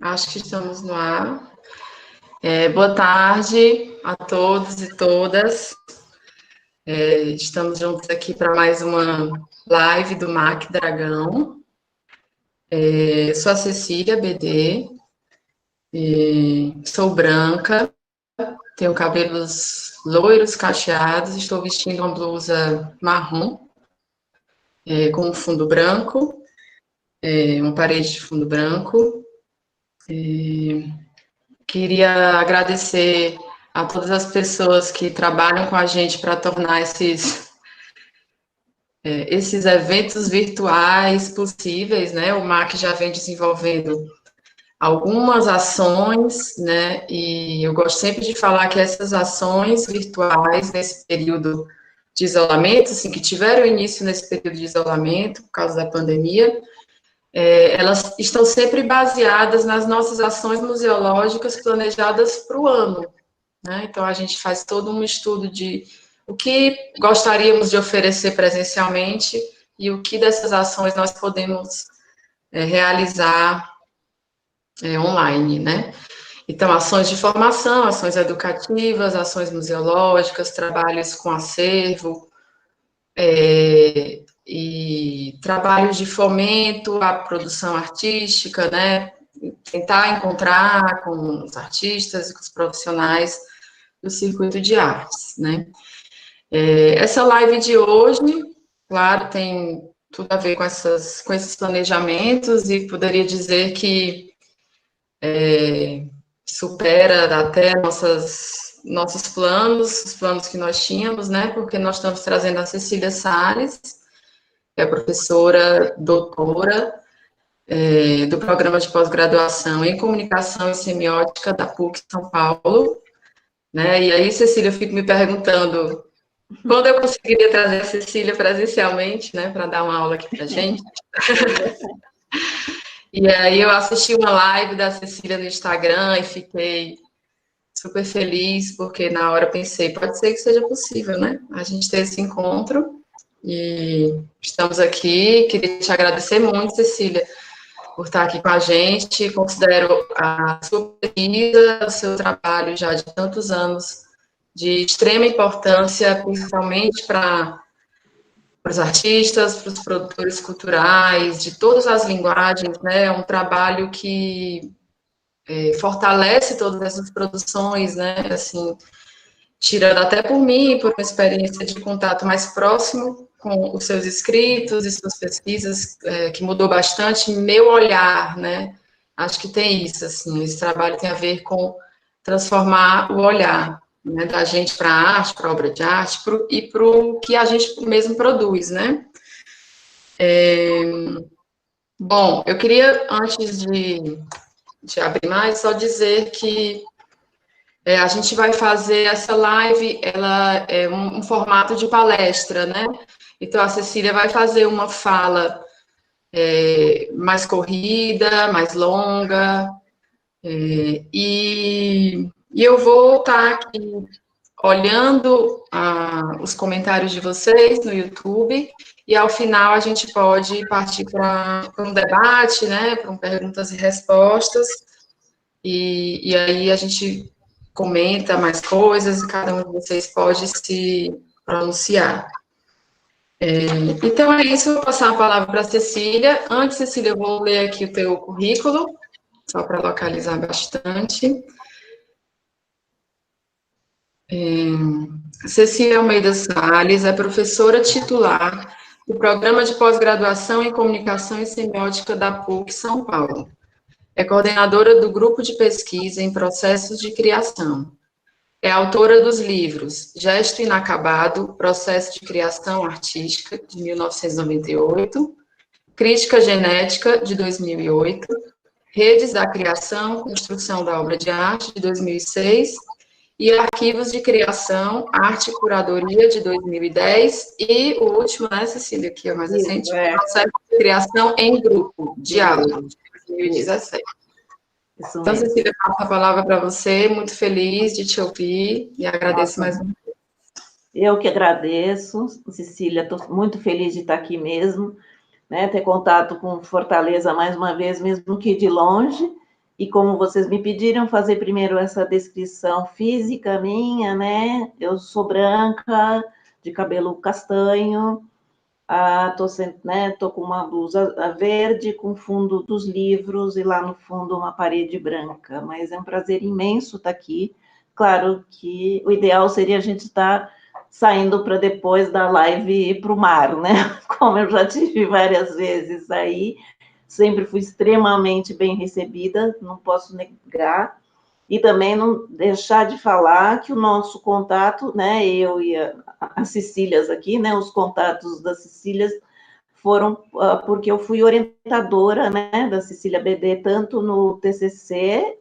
Acho que estamos no ar. Boa tarde a todos e todas. Estamos juntos aqui para mais uma live do MAC Dragão. Sou a Cecília BD, sou branca, tenho cabelos loiros, cacheados, estou vestindo uma blusa marrom, com um fundo branco, uma parede de fundo branco. Queria agradecer a todas as pessoas que trabalham com a gente para tornar esses eventos virtuais possíveis, né? O MAC já vem desenvolvendo algumas ações, né? E eu gosto sempre de falar que essas ações virtuais, nesse período de isolamento, assim, que tiveram início nesse período de isolamento, por causa da pandemia, elas estão sempre baseadas nas nossas ações museológicas planejadas para o ano, né? Então, a gente faz todo um estudo de o que gostaríamos de oferecer presencialmente e o que dessas ações nós podemos realizar online, né? Então, ações de formação, ações educativas, ações museológicas, trabalhos com acervo, e trabalhos de fomento à produção artística, né? Tentar encontrar com os artistas e com os profissionais do circuito de artes, né? Essa live de hoje, claro, tem tudo a ver com esses planejamentos e poderia dizer que supera até nossos planos, os planos que nós tínhamos, né? Porque nós estamos trazendo a Cecília Salles, que é professora doutora do programa de pós-graduação em comunicação e semiótica da PUC São Paulo, né? E aí, Cecília, eu fico me perguntando quando eu conseguiria trazer a Cecília presencialmente, né, para dar uma aula aqui para gente. E aí eu assisti uma live da Cecília no Instagram e fiquei super feliz, porque na hora pensei, pode ser que seja possível, né? A gente ter esse encontro. E estamos aqui. Queria te agradecer muito, Cecília, por estar aqui com a gente. Considero a sua pesquisa, o seu trabalho já de tantos anos de extrema importância, principalmente para os artistas, para os produtores culturais, de todas as linguagens, né? É um trabalho que fortalece todas essas produções, né? Assim, tirando até por mim, por uma experiência de contato mais próximo com os seus escritos e suas pesquisas, que mudou bastante meu olhar, né? Acho que tem isso, assim, esse trabalho tem a ver com transformar o olhar, né, da gente para a arte, para a obra de arte, e para o que a gente mesmo produz, né? Bom, eu queria, antes de abrir mais, só dizer que a gente vai fazer essa live, ela é um formato de palestra, né? Então, a Cecília vai fazer uma fala mais corrida, mais longa, e eu vou estar aqui olhando os comentários de vocês no YouTube, e ao final a gente pode partir para um debate, né? Para perguntas e respostas, e aí a gente comenta mais coisas e cada um de vocês pode se pronunciar. Então é isso, vou passar a palavra para a Cecília. Antes, Cecília, eu vou ler aqui o teu currículo, só para localizar bastante. Cecília Almeida Salles é professora titular do Programa de Pós-Graduação em Comunicação e Semiótica da PUC São Paulo. É coordenadora do Grupo de Pesquisa em Processos de Criação. É autora dos livros Gesto Inacabado, Processo de Criação Artística, de 1998, Crítica Genética, de 2008, Redes da Criação, Construção da Obra de Arte, de 2006, e Arquivos de Criação, Arte e Curadoria, de 2010, e o último, né, Cecília, que é mais recente, Processo de Criação em Grupo, Diálogo, de 2017. Então, Cecília, passo a palavra para você, muito feliz de te ouvir, e agradeço mais uma vez. Eu que agradeço, Cecília, estou muito feliz de estar aqui mesmo, né, ter contato com Fortaleza mais uma vez, mesmo que de longe, E como vocês me pediram, fazer primeiro essa descrição física minha, né? Eu sou branca, de cabelo castanho, tô com uma blusa verde com fundo dos livros e lá no fundo uma parede branca. Mas é um prazer imenso estar aqui. Claro que o ideal seria a gente estar saindo para depois da live ir para o mar, né? Como eu já tive várias vezes aí, sempre fui extremamente bem recebida, não posso negar. E também não deixar de falar que o nosso contato, né, eu e as Cecílias aqui, né, os contatos das Cecílias foram porque eu fui orientadora, né, da Cecília BD, tanto no TCC,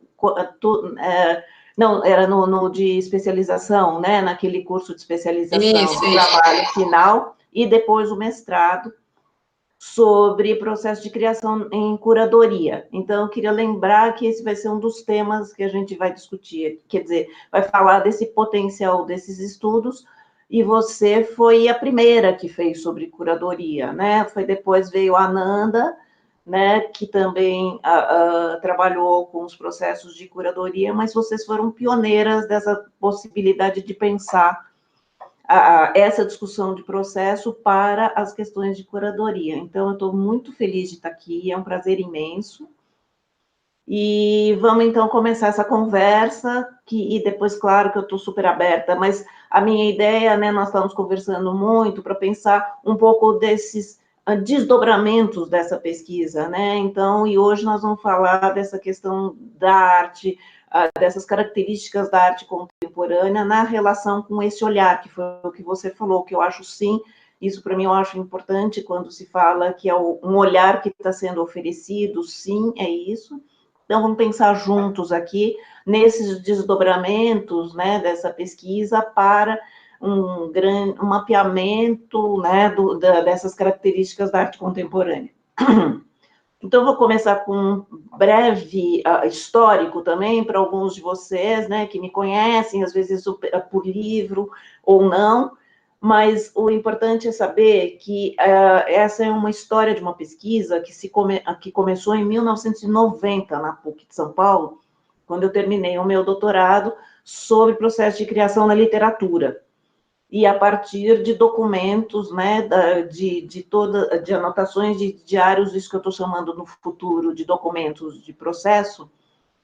não, era no de especialização, né, naquele curso de especialização Isso, do isso. trabalho final, e depois o mestrado, sobre processo de criação em curadoria. Então, eu queria lembrar que esse vai ser um dos temas que a gente vai discutir, quer dizer, vai falar desse potencial desses estudos, e você foi a primeira que fez sobre curadoria, né? Depois veio a Ananda, né, que também trabalhou com os processos de curadoria, mas vocês foram pioneiras dessa possibilidade de pensar essa discussão de processo para as questões de curadoria. Então, eu estou muito feliz de estar aqui, é um prazer imenso. E vamos, então, começar essa conversa, e depois, claro, que eu estou super aberta, mas a minha ideia, né, nós estamos conversando muito para pensar um pouco desses desdobramentos dessa pesquisa, né? Então, e hoje nós vamos falar dessa questão da arte, dessas características da arte contemporânea na relação com esse olhar, que foi o que você falou, que eu acho sim, isso para mim eu acho importante quando se fala que é um olhar que está sendo oferecido, sim, é isso. Então, vamos pensar juntos aqui nesses desdobramentos, né, dessa pesquisa para um mapeamento, né, dessas características da arte contemporânea. Então, vou começar com um breve histórico também para alguns de vocês, né, que me conhecem, às vezes por livro ou não, mas o importante é saber que essa é uma história de uma pesquisa que começou em 1990 na PUC de São Paulo, quando eu terminei o meu doutorado sobre processo de criação na literatura. E a partir de documentos, né, de anotações de diários, isso que eu estou chamando no futuro de documentos de processo,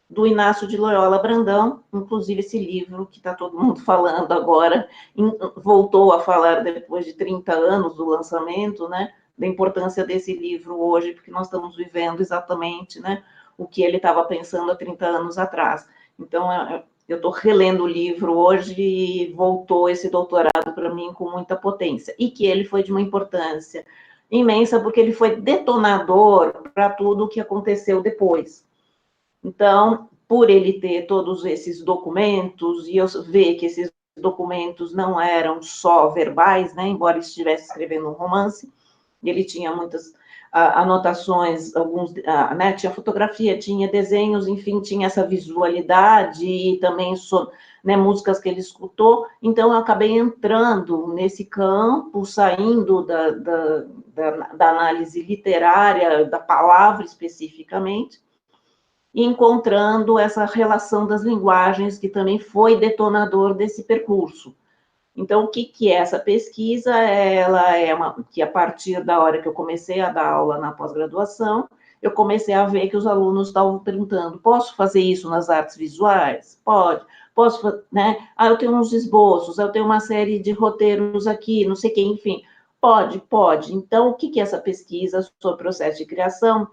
do Inácio de Loyola Brandão, inclusive esse livro que está todo mundo falando agora, voltou a falar depois de 30 anos do lançamento, né, da importância desse livro hoje, porque nós estamos vivendo exatamente, né, o que ele estava pensando há 30 anos atrás. Então, eu estou relendo o livro hoje e voltou esse doutorado para mim com muita potência, e que ele foi de uma importância imensa, porque ele foi detonador para tudo o que aconteceu depois. Então, por ele ter todos esses documentos, e eu ver que esses documentos não eram só verbais, né, embora estivesse escrevendo um romance, ele tinha muitas anotações, alguns, né, tinha fotografia, tinha desenhos, enfim, tinha essa visualidade e também né, músicas que ele escutou, então eu acabei entrando nesse campo, saindo da análise literária, da palavra especificamente, e encontrando essa relação das linguagens, que também foi detonador desse percurso. Então, o que é essa pesquisa? Ela é que a partir da hora que eu comecei a dar aula na pós-graduação, eu comecei a ver que os alunos estavam perguntando: posso fazer isso nas artes visuais? Pode. Posso, né? Eu tenho uns esboços, eu tenho uma série de roteiros aqui, não sei o que, enfim. Pode. Então, o que é essa pesquisa sobre o processo de criação?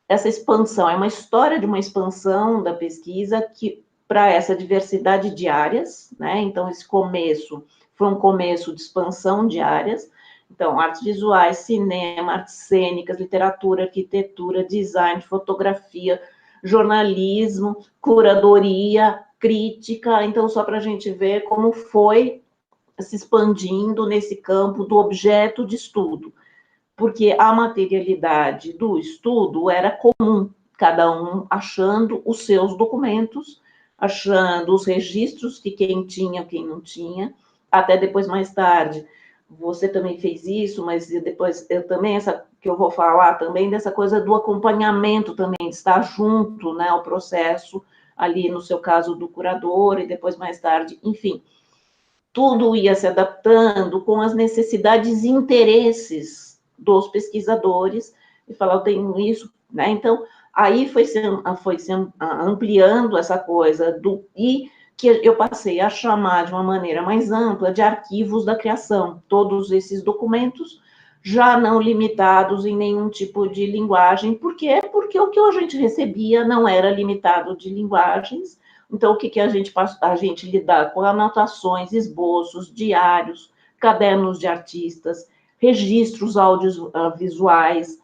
Essa expansão é uma história de uma expansão da pesquisa que para essa diversidade de áreas, né? Então, esse começo foi um começo de expansão de áreas. Então, artes visuais, cinema, artes cênicas, literatura, arquitetura, design, fotografia, jornalismo, curadoria, crítica. Então, só para a gente ver como foi se expandindo nesse campo do objeto de estudo, porque a materialidade do estudo era comum, cada um achando os seus documentos, achando os registros que quem tinha, quem não tinha, até depois, mais tarde, você também fez isso, mas depois eu também, essa que eu vou falar também, dessa coisa do acompanhamento também, de estar junto, né, ao processo, ali no seu caso do curador, e depois mais tarde, enfim, tudo ia se adaptando com as necessidades e interesses dos pesquisadores, e falar, eu tenho isso, né, então, aí foi se ampliando essa coisa e que eu passei a chamar de uma maneira mais ampla de arquivos da criação, todos esses documentos já não limitados em nenhum tipo de linguagem. Por quê? Porque o que a gente recebia não era limitado de linguagens. Então, o que a gente lidar com anotações, esboços, diários, cadernos de artistas, registros audiovisuais,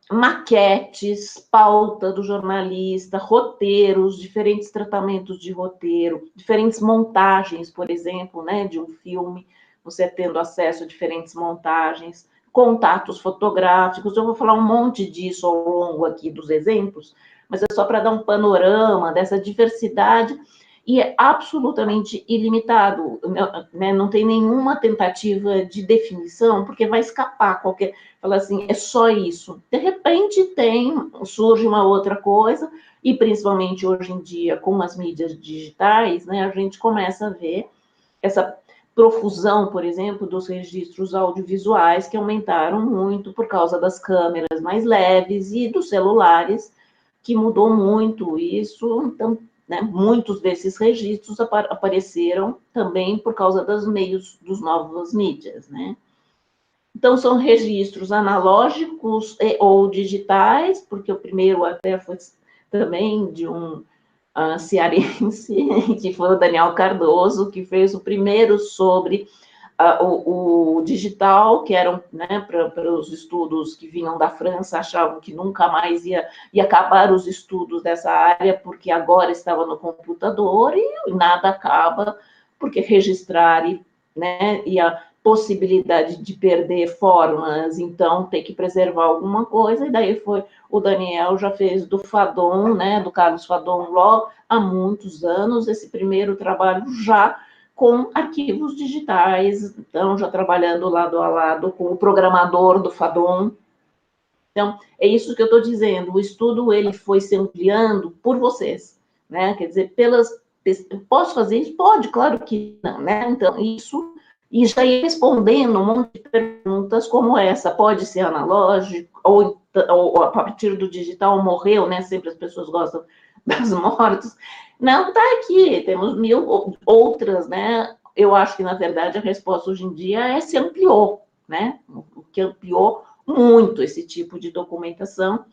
maquetes, pauta do jornalista, roteiros, diferentes tratamentos de roteiro, diferentes montagens, por exemplo, né, de um filme, você tendo acesso a diferentes montagens, contatos fotográficos. Eu vou falar um monte disso ao longo aqui dos exemplos, mas é só para dar um panorama dessa diversidade, e é absolutamente ilimitado, né? Não tem nenhuma tentativa de definição, porque vai escapar qualquer... Fala assim, é só isso. De repente surge uma outra coisa, e principalmente hoje em dia, com as mídias digitais, né, a gente começa a ver essa profusão, por exemplo, dos registros audiovisuais, que aumentaram muito por causa das câmeras mais leves e dos celulares, que mudou muito isso. Então, né, muitos desses registros apareceram também por causa dos meios dos novas mídias, né? Então, são registros analógicos ou digitais, porque o primeiro até foi também de um cearense, que foi o Daniel Cardoso, que fez o primeiro sobre o digital, que eram, né, para os estudos que vinham da França, achavam que nunca mais ia acabar os estudos dessa área, porque agora estava no computador, e nada acaba, porque registrar e a possibilidade de perder formas, então tem que preservar alguma coisa, e daí o Daniel já fez do Fadoum, né, do Carlos Fadoum Law, há muitos anos, esse primeiro trabalho já com arquivos digitais, então já trabalhando lado a lado com o programador do Fadoum. Então, é isso que eu estou dizendo, o estudo ele foi se ampliando por vocês, né? Quer dizer, posso fazer isso? Pode, claro que não, né? Então, isso, e já ia respondendo um monte de perguntas como essa, pode ser analógico, ou a partir do digital morreu, né? Sempre as pessoas gostam das mortes. Não, está aqui, temos 1000 outras, né? Eu acho que, na verdade, a resposta hoje em dia se ampliou, né? O que ampliou muito esse tipo de documentação,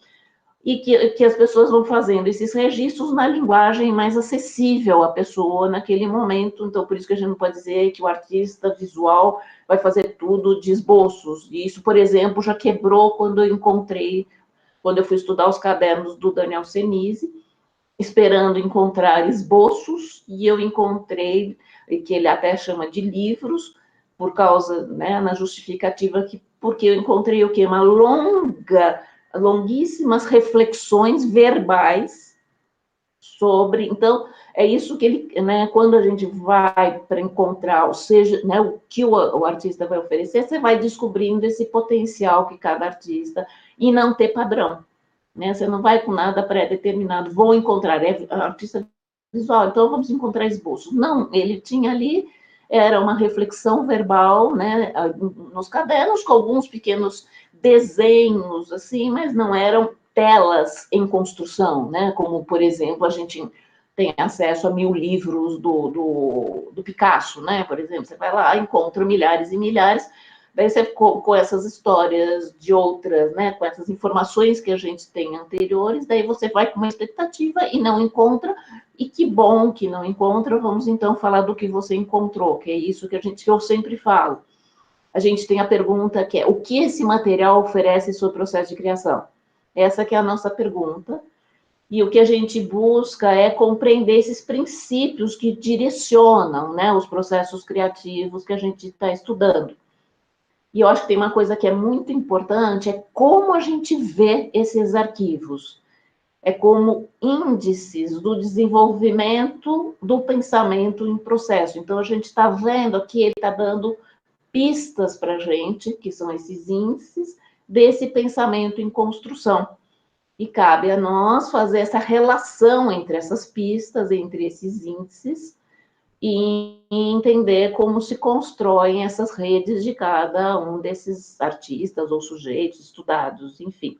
e que as pessoas vão fazendo esses registros na linguagem mais acessível à pessoa naquele momento. Então, por isso que a gente não pode dizer que o artista visual vai fazer tudo de esboços. E isso, por exemplo, já quebrou quando eu fui estudar os cadernos do Daniel Senise, esperando encontrar esboços, e eu encontrei, que ele até chama de livros, por causa, né, na justificativa, porque eu encontrei o quê? Longuíssimas reflexões verbais sobre... Então, é isso que ele, né, quando a gente vai para encontrar, ou seja, né, o que o artista vai oferecer, você vai descobrindo esse potencial que cada artista, e não ter padrão. Né? Você não vai com nada pré-determinado, vou encontrar, artista visual, então vamos encontrar esboços. Não, ele tinha ali, era uma reflexão verbal, né, nos cadernos, com alguns pequenos desenhos, assim, mas não eram telas em construção, né, como, por exemplo, a gente tem acesso a 1000 livros do Picasso, né, por exemplo, você vai lá, encontra milhares e milhares. Daí você, com essas histórias de outras, né, com essas informações que a gente tem anteriores, daí você vai com uma expectativa e não encontra, e que bom que não encontra. Vamos então falar do que você encontrou, que é isso que eu sempre falo. A gente tem a pergunta que é, o que esse material oferece sobre o processo de criação? Essa que é a nossa pergunta, e o que a gente busca é compreender esses princípios que direcionam, né, os processos criativos que a gente está estudando. E eu acho que tem uma coisa que é muito importante, é como a gente vê esses arquivos. É como índices do desenvolvimento do pensamento em processo. Então, a gente está vendo aqui, ele está dando pistas para a gente, que são esses índices, desse pensamento em construção. E cabe a nós fazer essa relação entre essas pistas, entre esses índices, e entender como se constroem essas redes de cada um desses artistas ou sujeitos estudados, enfim.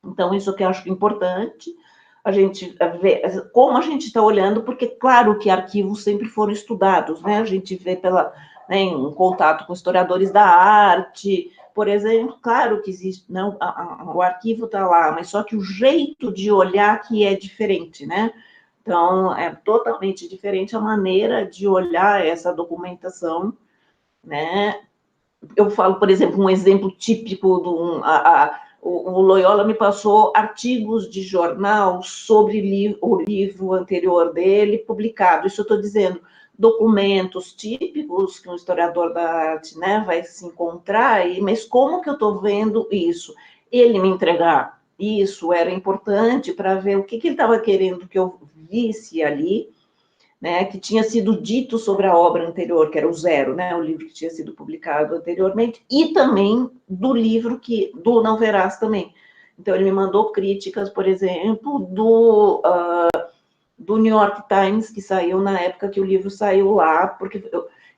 Então, isso que eu acho importante, a gente ver como a gente está olhando, porque, claro, que arquivos sempre foram estudados, né? A gente vê em contato com historiadores da arte, por exemplo, claro que existe, não, o arquivo está lá, mas só que o jeito de olhar que é diferente, né? Então, é totalmente diferente a maneira de olhar essa documentação, né? Eu falo, por exemplo, um exemplo típico o Loyola me passou artigos de jornal sobre o livro anterior dele publicado. Isso eu estou dizendo, documentos típicos que um historiador da arte, né, vai se encontrar, mas como que eu estou vendo isso? Ele me entregar isso era importante para ver o que ele estava querendo que eu visse ali, né, que tinha sido dito sobre a obra anterior, que era o Zero, né, o livro que tinha sido publicado anteriormente, e também do livro do Não Verás também. Então, ele me mandou críticas, por exemplo, do New York Times, que saiu na época que o livro saiu lá, porque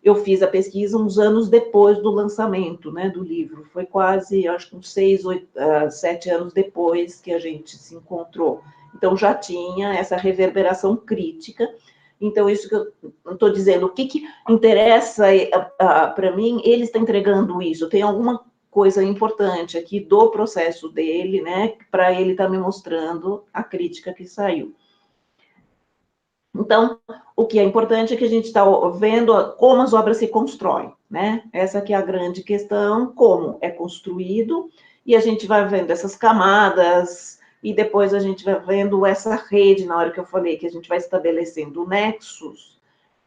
eu fiz a pesquisa uns anos depois do lançamento, né, do livro. Foi quase, acho que uns 6, 8, 7 anos depois que a gente se encontrou. Então, já tinha essa reverberação crítica. Então, isso que eu estou dizendo, o que interessa para mim, ele está entregando isso. Tem alguma coisa importante aqui do processo dele, né, para ele estar me mostrando a crítica que saiu. Então, o que é importante é que a gente está vendo como as obras se constroem, né? Essa que é a grande questão, como é construído, e a gente vai vendo essas camadas, e depois a gente vai vendo essa rede, na hora que eu falei que a gente vai estabelecendo nexos,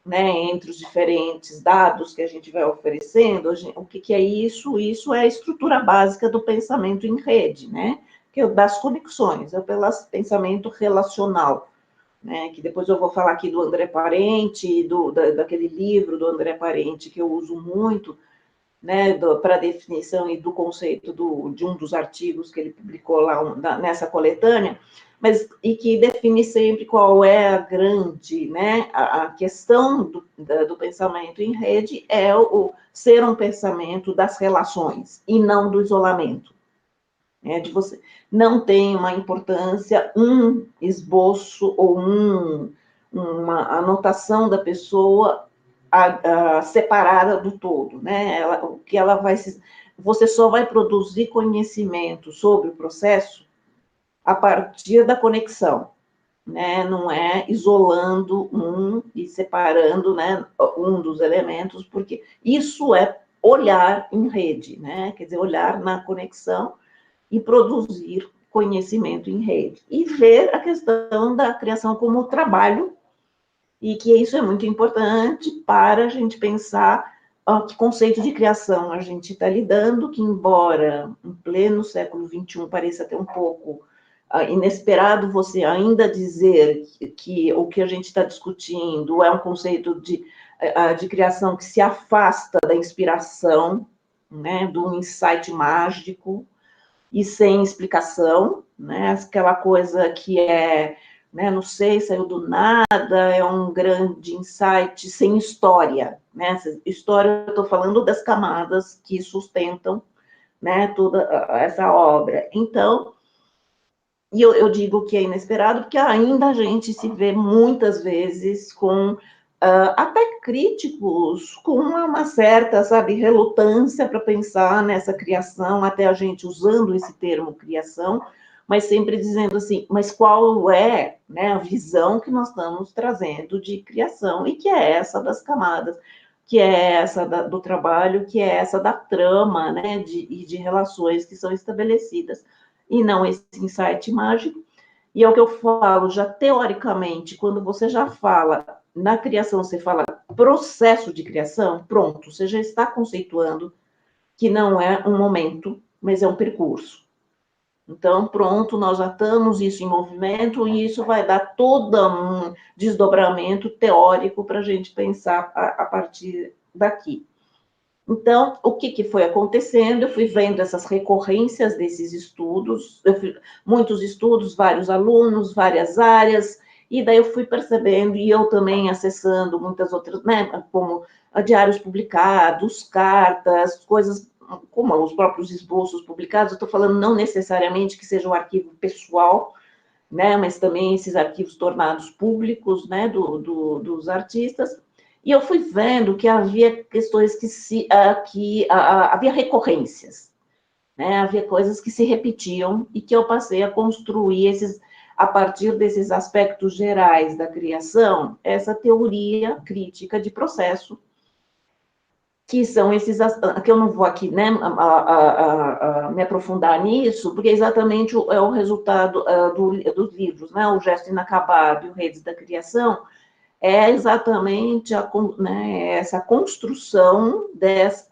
né, entre os diferentes dados que a gente vai oferecendo. O que é isso? Isso é a estrutura básica do pensamento em rede, né? Que é das conexões, é pelo pensamento relacional, né, que depois eu vou falar aqui do André Parente, daquele livro do André Parente, que eu uso muito, né, para a definição e do conceito de um dos artigos que ele publicou lá nessa coletânea, e que define sempre qual é a grande, né, a questão do pensamento em rede é o ser um pensamento das relações e não do isolamento. De você não tem uma importância um esboço ou uma anotação da pessoa separada do todo, né? O que ela vai você só vai produzir conhecimento sobre o processo a partir da conexão, né? Não é isolando um e separando, né, um dos elementos, porque isso é olhar em rede, né? Quer dizer, olhar na conexão e produzir conhecimento em rede. E ver a questão da criação como trabalho, e que isso é muito importante para a gente pensar que conceito de criação a gente está lidando, que embora em pleno século XXI pareça até um pouco inesperado você ainda dizer que o que a gente está discutindo é um conceito de criação que se afasta da inspiração, né, do insight mágico, e sem explicação, né? Aquela coisa que né, não sei, saiu do nada, é um grande insight sem história, né? História, eu estou falando das camadas que sustentam, né, toda essa obra. Então, e eu digo que é inesperado, porque ainda a gente se vê muitas vezes com até críticos, com uma certa, sabe, relutância para pensar nessa criação, até a gente usando esse termo criação, mas sempre dizendo assim, mas qual é, né, a visão que nós estamos trazendo de criação, e que é essa das camadas, que é essa do trabalho, que é essa da trama, né, e de relações que são estabelecidas, e não esse insight mágico. E é o que eu falo, já teoricamente, quando você já fala na criação, você fala processo de criação, pronto, você já está conceituando que não é um momento, mas é um percurso. Então, pronto, nós já estamos isso em movimento, e isso vai dar todo um desdobramento teórico para a gente pensar a partir daqui. Então, o que foi acontecendo? Eu fui vendo essas recorrências desses estudos, muitos estudos, vários alunos, várias áreas, e daí eu fui percebendo, e eu também acessando muitas outras, né, como diários publicados, cartas, coisas como os próprios esboços publicados. Eu estou falando não necessariamente que seja um arquivo pessoal, né, mas também esses arquivos tornados públicos, né, dos artistas. E eu fui vendo que havia questões havia recorrências, né? Havia coisas que se repetiam e que eu passei a construir a partir desses aspectos gerais da criação, essa teoria crítica de processo, que são esses, que eu não vou aqui, né, me aprofundar nisso, porque exatamente é o resultado dos livros, né, O Gesto Inacabado e o Redes da Criação, é exatamente né, essa construção,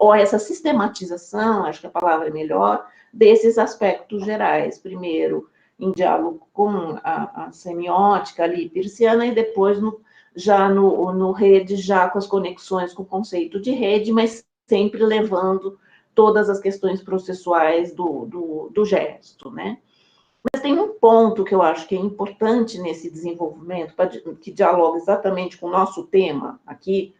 ou essa sistematização, acho que a palavra é melhor, desses aspectos gerais. Primeiro, em diálogo com a semiótica ali, Peirciana, e depois já no rede, já com as conexões com o conceito de rede, mas sempre levando todas as questões processuais do gesto, né? Mas tem um ponto que eu acho que é importante nesse desenvolvimento, que dialoga exatamente com o nosso tema aqui,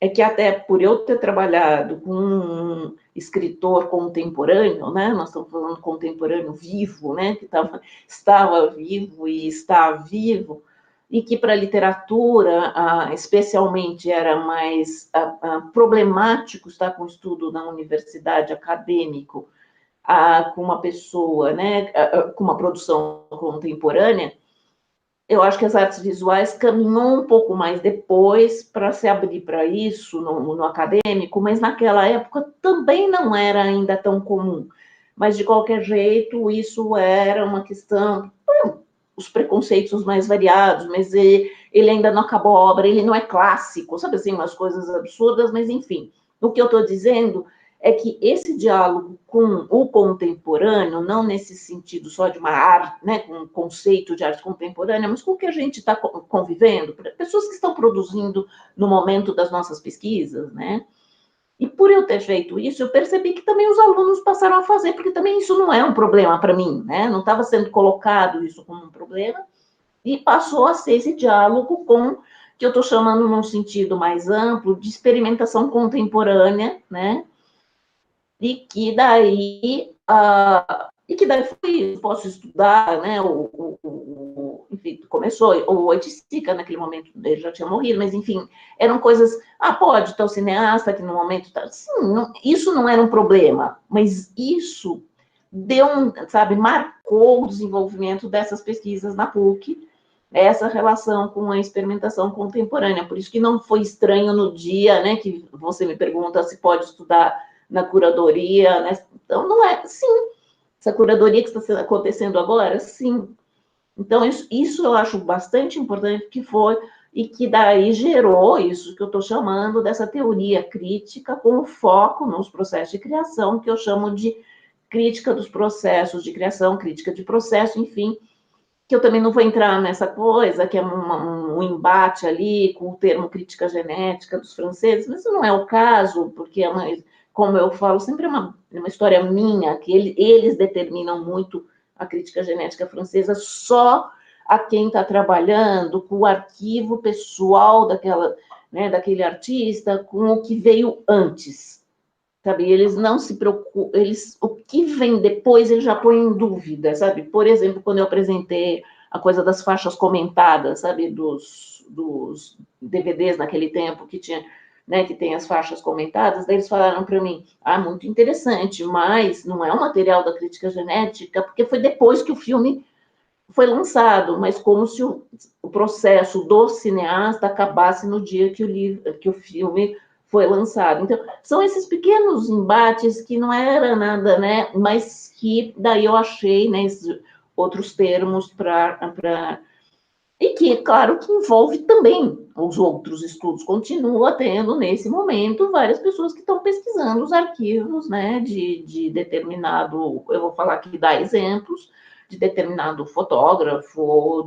é que até por eu ter trabalhado com um escritor contemporâneo, né, nós estamos falando contemporâneo vivo, né, que estava vivo e está vivo, e que para a literatura, especialmente, era mais problemático estar com estudo na universidade acadêmico, com uma pessoa, né, com uma produção contemporânea. Eu acho que as artes visuais caminhou um pouco mais depois para se abrir para isso no acadêmico, mas naquela época também não era ainda tão comum. Mas, de qualquer jeito, isso era uma questão, os preconceitos mais variados, mas ele ainda não acabou a obra, ele não é clássico, sabe assim, umas coisas absurdas, mas enfim. O que eu estou dizendo é que esse diálogo com o contemporâneo, não nesse sentido só de uma arte, né, com um conceito de arte contemporânea, mas com o que a gente está convivendo, pessoas que estão produzindo no momento das nossas pesquisas, né? E por eu ter feito isso, eu percebi que também os alunos passaram a fazer, porque também isso não é um problema para mim, né? Não estava sendo colocado isso como um problema, e passou a ser esse diálogo que eu estou chamando num sentido mais amplo, de experimentação contemporânea, né? E que daí posso estudar, né, enfim, começou, o Oiticica, naquele momento, ele já tinha morrido, mas, enfim, eram coisas, pode estar o cineasta que no momento, sim, isso não era um problema, mas isso marcou o desenvolvimento dessas pesquisas na PUC, essa relação com a experimentação contemporânea, por isso que não foi estranho no dia, né, que você me pergunta se pode estudar na curadoria, né? Então, não é, sim, essa curadoria que está acontecendo agora, sim. Então, isso eu acho bastante importante que foi, e que daí gerou isso que eu estou chamando dessa teoria crítica com foco nos processos de criação, que eu chamo de crítica dos processos de criação, crítica de processo, enfim, que eu também não vou entrar nessa coisa, que é um embate ali com o termo crítica genética dos franceses, mas isso não é o caso, porque como eu falo, sempre é uma história minha, que eles determinam muito a crítica genética francesa só a quem está trabalhando com o arquivo pessoal daquele artista, com o que veio antes, sabe? Eles não se preocupam, o que vem depois eles já põem em dúvida, sabe? Por exemplo, quando eu apresentei a coisa das faixas comentadas, sabe? Dos DVDs naquele tempo que tinha, né, que tem as faixas comentadas, daí eles falaram para mim, muito interessante, mas não é um material da crítica genética, porque foi depois que o filme foi lançado, mas como se o processo do cineasta acabasse no dia que o filme foi lançado. Então, são esses pequenos embates que não era nada, né, mas que daí eu achei, né, esses outros termos e que, claro, que envolve também os outros estudos. Continua tendo, nesse momento, várias pessoas que estão pesquisando os arquivos, né, de determinado, eu vou falar aqui, dar exemplos, de determinado fotógrafo ou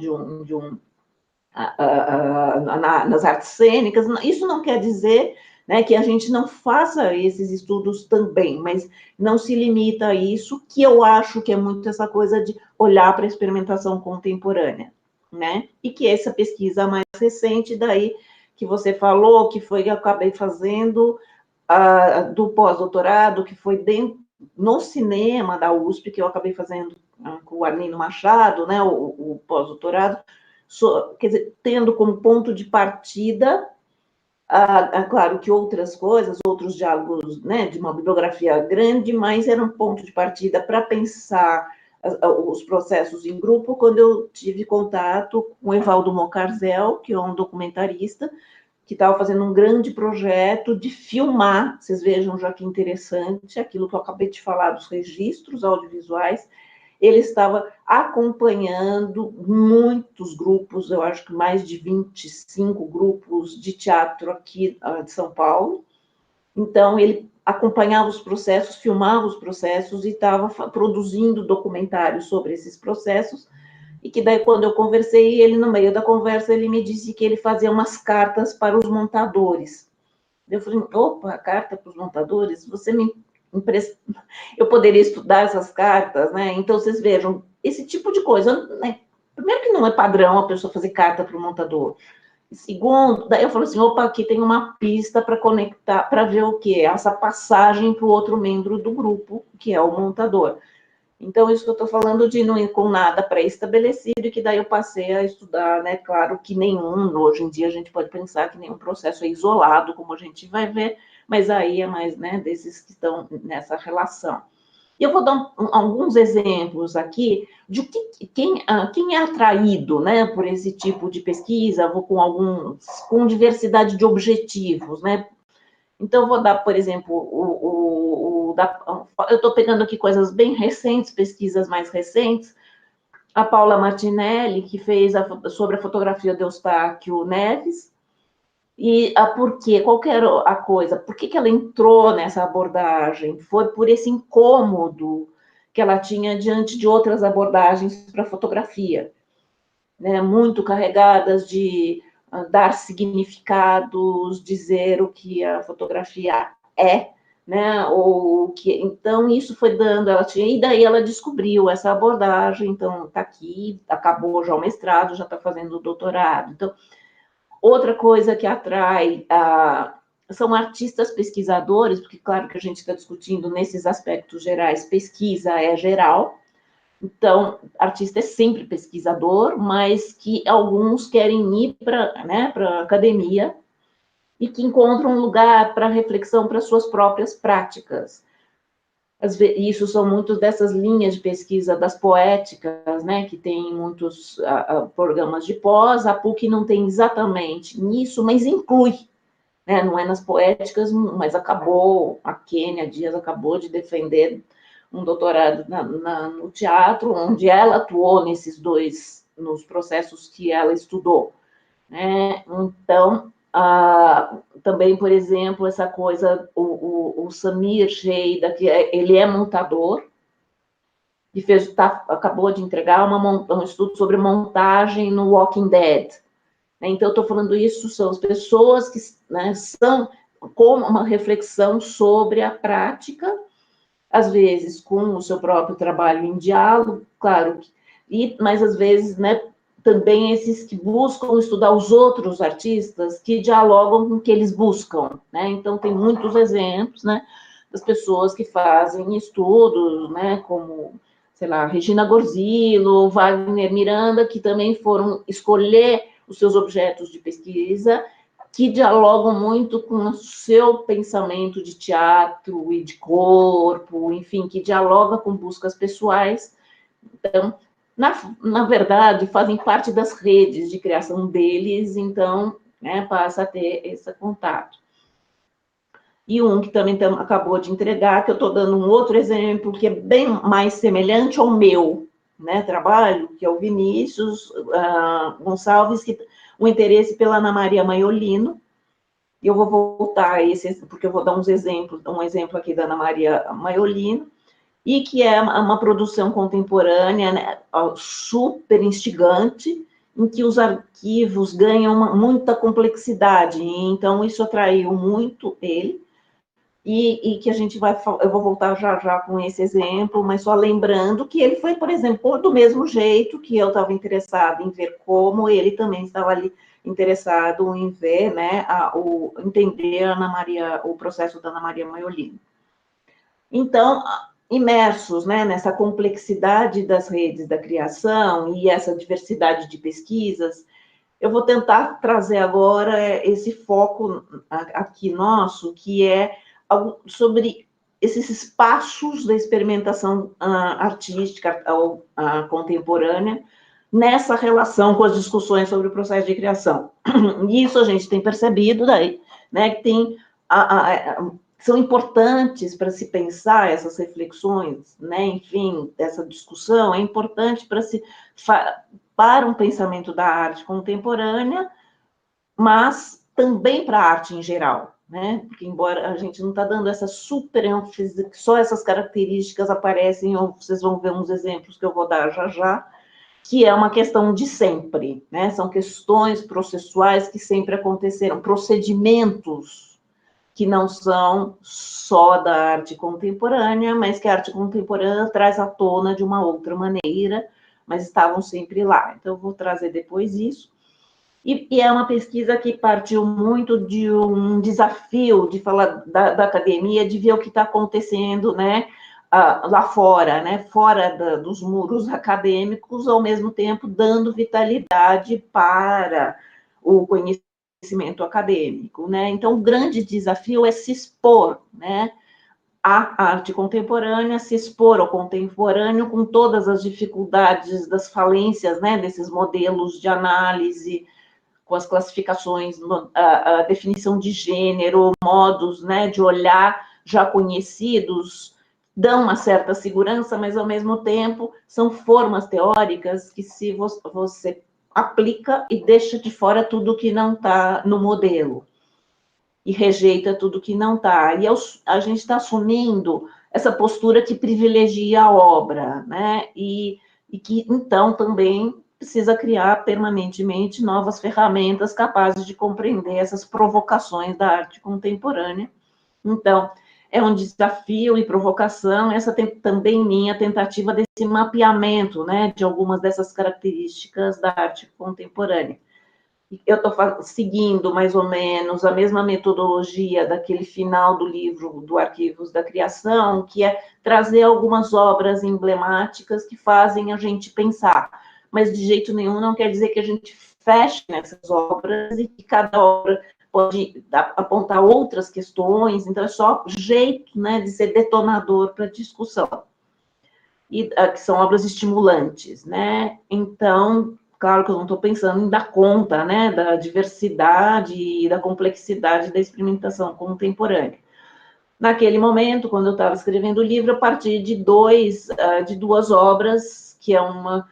nas artes cênicas. Isso não quer dizer, né, que a gente não faça esses estudos também, mas não se limita a isso, que eu acho que é muito essa coisa de olhar para a experimentação contemporânea, né, e que essa pesquisa mais recente, daí, que você falou, que foi que eu acabei fazendo, do pós-doutorado, que foi dentro, no cinema da USP, que eu acabei fazendo com o Arlindo Machado, né, o pós-doutorado, quer dizer, tendo como ponto de partida, claro que outras coisas, outros diálogos, né, de uma bibliografia grande, mas era um ponto de partida para pensar os processos em grupo, quando eu tive contato com o Evaldo Mocarzel, que é um documentarista, que estava fazendo um grande projeto de filmar, vocês vejam já que interessante, aquilo que eu acabei de falar dos registros audiovisuais, ele estava acompanhando muitos grupos, eu acho que mais de 25 grupos de teatro aqui de São Paulo. Então, ele acompanhava os processos, filmava os processos e estava produzindo documentários sobre esses processos, e que daí, quando eu conversei, ele, no meio da conversa, ele me disse que ele fazia umas cartas para os montadores. Eu falei, opa, carta para os montadores? Você me empresta... Eu poderia estudar essas cartas, né? Então, vocês vejam, esse tipo de coisa, né? Primeiro que não é padrão a pessoa fazer carta para o montador. Segundo, daí eu falo assim, opa, aqui tem uma pista para conectar, para ver o quê? Essa passagem para o outro membro do grupo, que é o montador. Então, isso que eu estou falando de não ir com nada pré-estabelecido, e que daí eu passei a estudar, né? Claro que nenhum, hoje em dia a gente pode pensar que nenhum processo é isolado, como a gente vai ver, mas aí é mais, né, desses que estão nessa relação. E eu vou dar alguns exemplos aqui de quem é atraído, né, por esse tipo de pesquisa, vou com diversidade de objetivos, né? Então, eu vou dar, por exemplo, eu estou pegando aqui coisas bem recentes, pesquisas mais recentes. A Paula Martinelli, que fez sobre a fotografia de Eustáquio Neves. E por quê? Qual que era a coisa? Por que ela entrou nessa abordagem? Foi por esse incômodo que ela tinha diante de outras abordagens para fotografia, né? Muito carregadas de dar significados, dizer o que a fotografia é, né? Ou que então isso foi dando, ela tinha, e daí ela descobriu essa abordagem, então está aqui, acabou já o mestrado, já está fazendo o doutorado. Então, outra coisa que atrai são artistas pesquisadores, porque claro que a gente está discutindo nesses aspectos gerais, pesquisa é geral. Então, artista é sempre pesquisador, mas que alguns querem ir para, né, a academia e que encontram um lugar para reflexão para suas próprias práticas. Isso são muitas dessas linhas de pesquisa das poéticas, né, que tem muitos programas de pós. A PUC não tem exatamente nisso, mas inclui, né, não é nas poéticas, mas a Kênia Dias acabou de defender um doutorado no teatro, onde ela atuou nos processos que ela estudou, né? Então, também, por exemplo, essa coisa, o Samir Sheida, que ele é montador, e acabou de entregar um estudo sobre montagem no Walking Dead. Então, eu estou falando isso, são as pessoas que, né, são como uma reflexão sobre a prática, às vezes com o seu próprio trabalho em diálogo, claro, mas às vezes, né, também esses que buscam estudar os outros artistas que dialogam com o que eles buscam, né? Então, tem muitos exemplos, né, das pessoas que fazem estudos, né, como, sei lá, Regina Gorzillo, Wagner Miranda, que também foram escolher os seus objetos de pesquisa, que dialogam muito com o seu pensamento de teatro e de corpo, enfim, que dialoga com buscas pessoais. Então, na verdade, fazem parte das redes de criação deles, então, né, passa a ter esse contato. E um que também acabou de entregar, que eu estou dando um outro exemplo, que é bem mais semelhante ao meu, né, trabalho, que é o Vinícius Gonçalves, o interesse pela Ana Maria Maiolino. E eu vou voltar a esse, porque eu vou dar um exemplo aqui da Ana Maria Maiolino, e que é uma produção contemporânea, né, super instigante, em que os arquivos ganham muita complexidade, então isso atraiu muito ele, e que a gente vai, eu vou voltar já com esse exemplo, mas só lembrando que ele foi, por exemplo, do mesmo jeito que eu estava interessado em ver como, ele também estava ali interessado em ver, né, entender Ana Maria, o processo da Ana Maria Maiolino. Então, imersos, né, nessa complexidade das redes da criação e essa diversidade de pesquisas, eu vou tentar trazer agora esse foco aqui nosso, que é sobre esses espaços da experimentação artística contemporânea, nessa relação com as discussões sobre o processo de criação. E isso a gente tem percebido daí, né, que tem são importantes para se pensar essas reflexões, né, enfim, essa discussão é importante para um pensamento da arte contemporânea, mas também para a arte em geral, né? Porque embora a gente não está dando essa super ênfase que só essas características aparecem, ou vocês vão ver uns exemplos que eu vou dar já, que é uma questão de sempre, né? São questões processuais que sempre aconteceram, procedimentos que não são só da arte contemporânea, mas que a arte contemporânea traz à tona de uma outra maneira, mas estavam sempre lá. Então, eu vou trazer depois isso. E é uma pesquisa que partiu muito de um desafio de falar da academia, de ver o que está acontecendo, né, lá fora, né, fora dos muros acadêmicos, ao mesmo tempo dando vitalidade para o conhecimento acadêmico, né? Então, o grande desafio é se expor, né, à arte contemporânea, se expor ao contemporâneo com todas as dificuldades das falências, né, desses modelos de análise, com as classificações, a definição de gênero, modos, né, de olhar já conhecidos, dão uma certa segurança, mas, ao mesmo tempo, são formas teóricas que se você aplica e deixa de fora tudo que não está no modelo, e rejeita tudo que não está. E a gente está assumindo essa postura que privilegia a obra, né, e que, então, também precisa criar permanentemente novas ferramentas capazes de compreender essas provocações da arte contemporânea. Então, é um desafio e provocação, essa também minha tentativa desse mapeamento, né, de algumas dessas características da arte contemporânea. Eu estou seguindo mais ou menos a mesma metodologia daquele final do livro do Arquivos da Criação, que é trazer algumas obras emblemáticas que fazem a gente pensar, mas de jeito nenhum não quer dizer que a gente feche nessas obras e que cada obra pode apontar outras questões, então é só jeito, né, de ser detonador para a discussão. E que são obras estimulantes, né? Então, claro que eu não estou pensando em dar conta, né, da diversidade e da complexidade da experimentação contemporânea. Naquele momento, quando eu estava escrevendo o livro, eu parti de duas obras, que é uma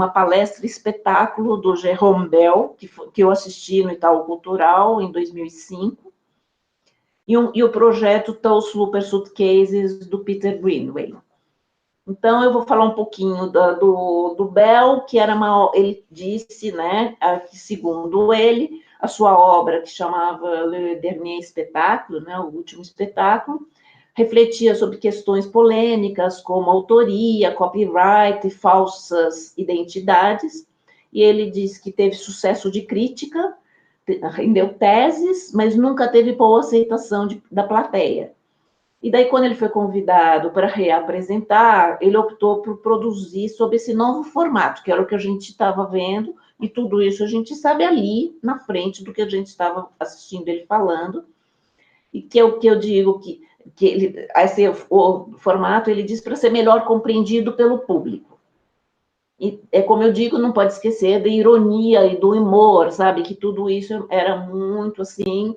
palestra espetáculo do Jérôme Bel, que eu assisti no Itaú Cultural em 2005, e o projeto Tall Super Suitcases, do Peter Greenway. Então, eu vou falar um pouquinho do Bel, que ele disse, né, que, segundo ele, a sua obra, que chamava Le Dernier Spectacle, né, o último espetáculo, refletia sobre questões polêmicas, como autoria, copyright e falsas identidades, e ele disse que teve sucesso de crítica, rendeu teses, mas nunca teve boa aceitação da plateia. E daí, quando ele foi convidado para reapresentar, ele optou por produzir sob esse novo formato, que era o que a gente estava vendo, e tudo isso a gente sabe ali, na frente do que a gente estava assistindo ele falando, e que é o que eu digo, que o formato, ele diz, para ser melhor compreendido pelo público. E é como eu digo, não pode esquecer da ironia e do humor, sabe? Que tudo isso era muito assim,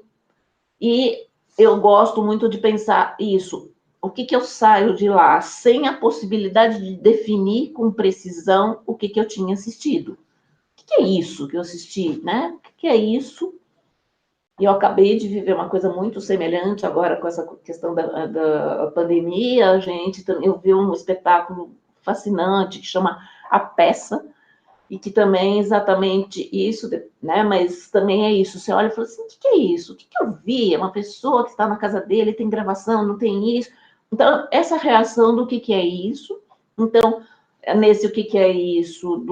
e eu gosto muito de pensar isso. O que eu saio de lá sem a possibilidade de definir com precisão o que eu tinha assistido? O que é isso que eu assisti, né? O que é isso? E eu acabei de viver uma coisa muito semelhante agora com essa questão da pandemia, gente. Eu vi um espetáculo fascinante que chama A Peça, e que também é exatamente isso, né? Mas também é isso. Você olha e fala assim: o que é isso? O que eu vi? É uma pessoa que está na casa dele, tem gravação, não tem isso. Então, essa reação do que é isso. Então, nesse o que é isso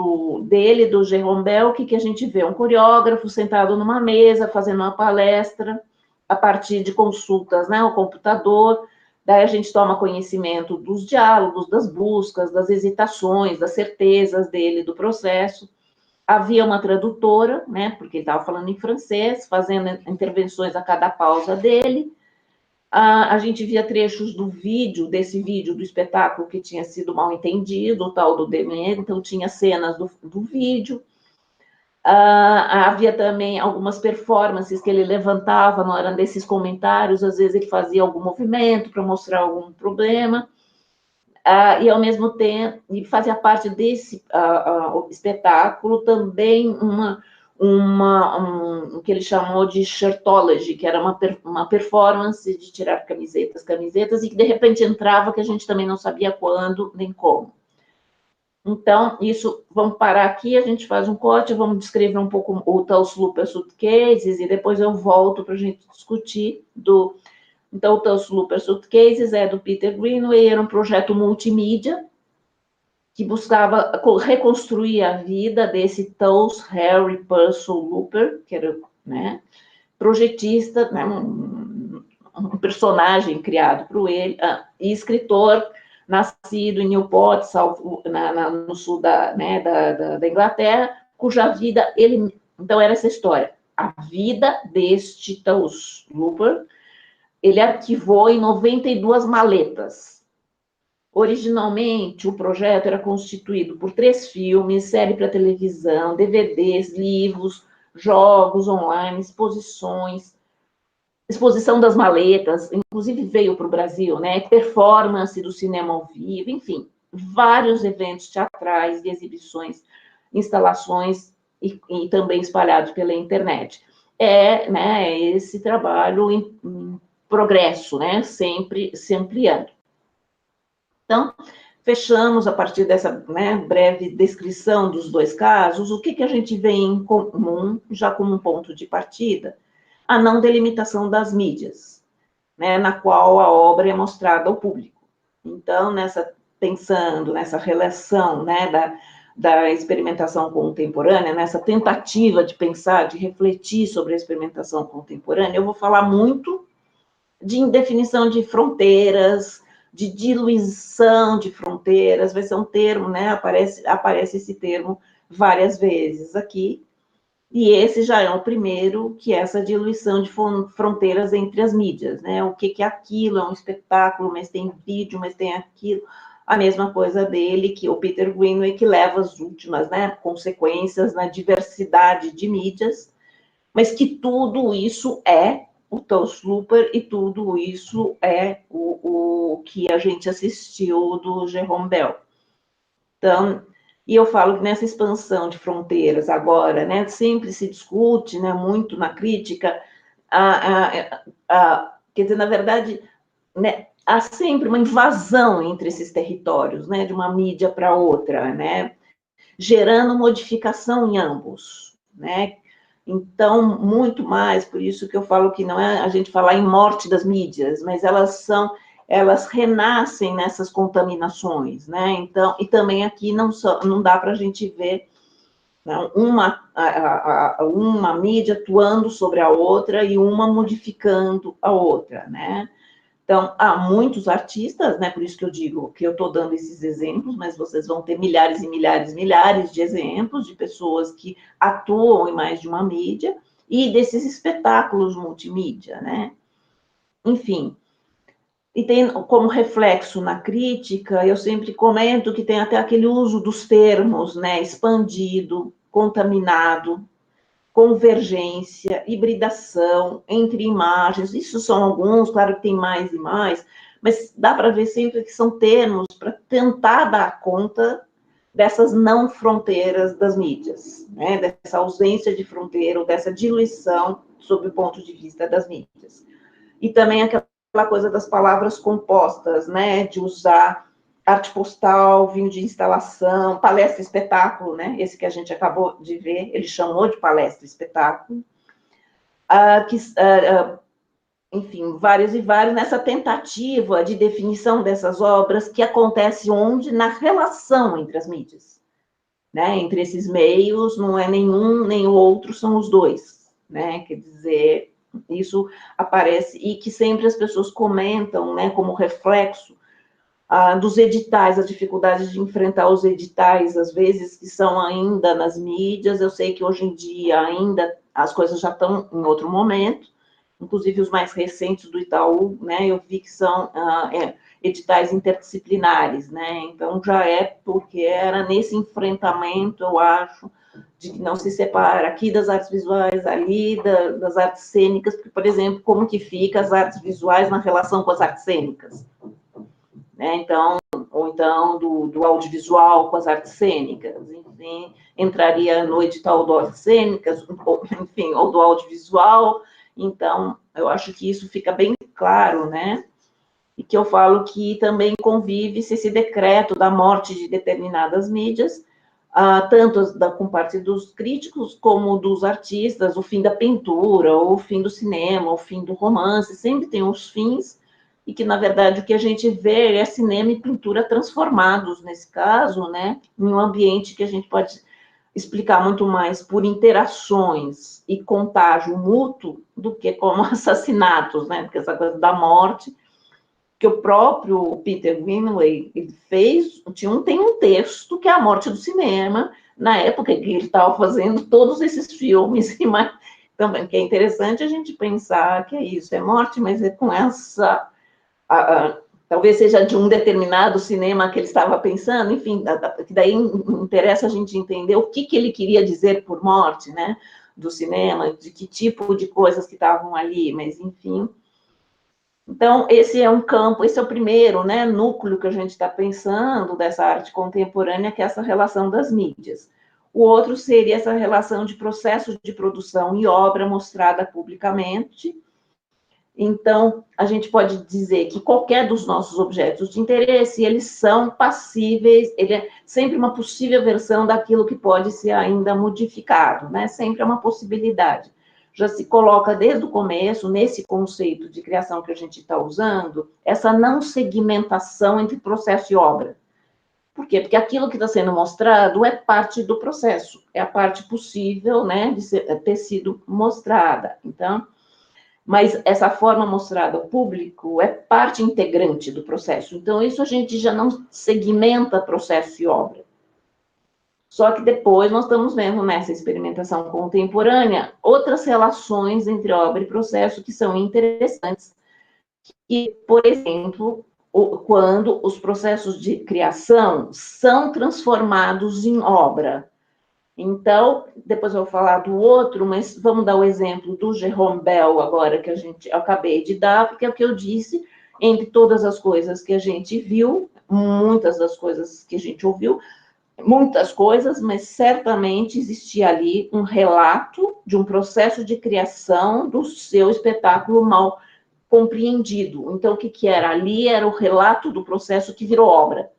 dele, do Jérôme Bel, o que a gente vê? Um coreógrafo sentado numa mesa, fazendo uma palestra, a partir de consultas, né, ao computador. Daí a gente toma conhecimento dos diálogos, das buscas, das hesitações, das certezas dele, do processo. Havia uma tradutora, né, porque ele estava falando em francês, fazendo intervenções a cada pausa dele. A gente via trechos desse vídeo do espetáculo que tinha sido mal entendido, o tal do Demer, então tinha cenas do vídeo. Havia também algumas performances que ele levantava na hora desses comentários, às vezes ele fazia algum movimento para mostrar algum problema, e ao mesmo tempo, e fazia parte desse espetáculo também o que ele chamou de shirtology, que era uma performance de tirar camisetas, e que de repente entrava, que a gente também não sabia quando nem como. Então, isso, vamos parar aqui, a gente faz um corte, vamos descrever um pouco o Tulsa Looper Suitcases, e depois eu volto para a gente discutir Então, o Tulsa Looper Suitcases é do Peter Greenaway, era um projeto multimídia, que buscava reconstruir a vida desse Tulsa Harry Purcell Looper, que era, né, projetista, né, um personagem criado por ele, e escritor, nascido em Newport, no sul da Inglaterra, cuja vida então era essa história, a vida deste Tulsa Looper, ele arquivou em 92 maletas. Originalmente, o projeto era constituído por 3 filmes, série para televisão, DVDs, livros, jogos online, exposição das maletas, inclusive veio para o Brasil, né? Performance do cinema ao vivo, enfim, vários eventos teatrais e exibições, instalações e também espalhados pela internet. Né, esse trabalho em progresso, né? Sempre se ampliando. Então, fechamos a partir dessa, né, breve descrição dos 2 casos, o que a gente vê em comum, já como um ponto de partida? A não delimitação das mídias, né, na qual a obra é mostrada ao público. Então, pensando nessa relação, né, da experimentação contemporânea, nessa tentativa de pensar, de refletir sobre a experimentação contemporânea, eu vou falar muito de indefinição de fronteiras, de diluição de fronteiras, vai ser um termo, né, aparece esse termo várias vezes aqui, e esse já é o primeiro, que é essa diluição de fronteiras entre as mídias, né, o que é aquilo, é um espetáculo, mas tem vídeo, mas tem aquilo, a mesma coisa dele, que o Peter Greenaway, que leva as últimas, né, consequências na diversidade de mídias, mas que tudo isso é o Tulsa Looper, e tudo isso é o que a gente assistiu do Jérôme Bel. Então, e eu falo que nessa expansão de fronteiras agora, né, sempre se discute, né, muito na crítica, quer dizer, na verdade, né, há sempre uma invasão entre esses territórios, né, de uma mídia para outra, né, gerando modificação em ambos, né. Então, muito mais, por isso que eu falo que não é a gente falar em morte das mídias, mas elas renascem nessas contaminações, né? Então, e também aqui não dá para a gente ver, não, uma mídia atuando sobre a outra e uma modificando a outra, né? Então, há muitos artistas, né? Por isso que eu digo que eu estou dando esses exemplos, mas vocês vão ter milhares e milhares e milhares de exemplos de pessoas que atuam em mais de uma mídia e desses espetáculos multimídia, né? Enfim, e tem como reflexo na crítica, eu sempre comento que tem até aquele uso dos termos, né? Expandido, contaminado, convergência, hibridação entre imagens, isso são alguns, claro que tem mais e mais, mas dá para ver sempre que são termos para tentar dar conta dessas não fronteiras das mídias, né? Dessa ausência de fronteira, ou dessa diluição sob o ponto de vista das mídias. E também aquela coisa das palavras compostas, né? De usar arte postal, vinho de instalação, palestra espetáculo, né? Esse que a gente acabou de ver, ele chamou de palestra espetáculo. Enfim, vários e vários, nessa tentativa de definição dessas obras, que acontece onde? Na relação entre as mídias. Né? Entre esses meios, não é nenhum nem o outro, são os dois. Né? Quer dizer, isso aparece, e que sempre as pessoas comentam, né, como reflexo dos editais, as dificuldades de enfrentar os editais, às vezes, que são ainda nas mídias. Eu sei que hoje em dia ainda as coisas já estão em outro momento, inclusive os mais recentes do Itaú, né, eu vi que são editais interdisciplinares, né, então já é porque era nesse enfrentamento, eu acho, de que não se separa aqui das artes visuais, ali das artes cênicas, porque, por exemplo, como que fica as artes visuais na relação com as artes cênicas, né, então, ou então do audiovisual com as artes cênicas, enfim, entraria no edital do artes cênicas, enfim, ou do audiovisual. Então, eu acho que isso fica bem claro, né? E que eu falo que também convive-se esse decreto da morte de determinadas mídias, tanto com parte dos críticos como dos artistas, o fim da pintura, o fim do cinema, o fim do romance, sempre tem uns fins, e que, na verdade, o que a gente vê é cinema e pintura transformados, nesse caso, né? Em um ambiente que a gente pode explicar muito mais por interações e contágio mútuo do que como assassinatos, né? Porque essa coisa da morte, que o próprio Peter Greenaway ele fez, tem um texto que é a morte do cinema, na época que ele estava fazendo todos esses filmes, também, que é interessante a gente pensar que é isso, é morte, mas é com essa... talvez seja de um determinado cinema que ele estava pensando, enfim, que daí interessa a gente entender o que ele queria dizer por morte, né, do cinema, de que tipo de coisas que estavam ali, mas, enfim. Então, esse é um campo, esse é o primeiro, né, núcleo que a gente está pensando dessa arte contemporânea, que é essa relação das mídias. O outro seria essa relação de processo de produção e obra mostrada publicamente. Então, a gente pode dizer que qualquer dos nossos objetos de interesse, eles são passíveis, ele é sempre uma possível versão daquilo que pode ser ainda modificado, né? Sempre é uma possibilidade. Já se coloca desde o começo, nesse conceito de criação que a gente está usando, essa não segmentação entre processo e obra. Por quê? Porque aquilo que está sendo mostrado é parte do processo, é a parte possível, né, de ter sido mostrada. Então, mas essa forma mostrada ao público é parte integrante do processo. Então, isso a gente já não segmenta processo e obra. Só que depois nós estamos vendo nessa experimentação contemporânea outras relações entre obra e processo que são interessantes. E, por exemplo, quando os processos de criação são transformados em obra. Então, depois eu vou falar do outro, mas vamos dar o exemplo do Jerome Bell agora, que eu acabei de dar, porque é o que eu disse, entre todas as coisas que a gente viu, muitas das coisas que a gente ouviu, muitas coisas, mas certamente existia ali um relato de um processo de criação do seu espetáculo mal compreendido. Então, o que era? Ali era o relato do processo que virou obra.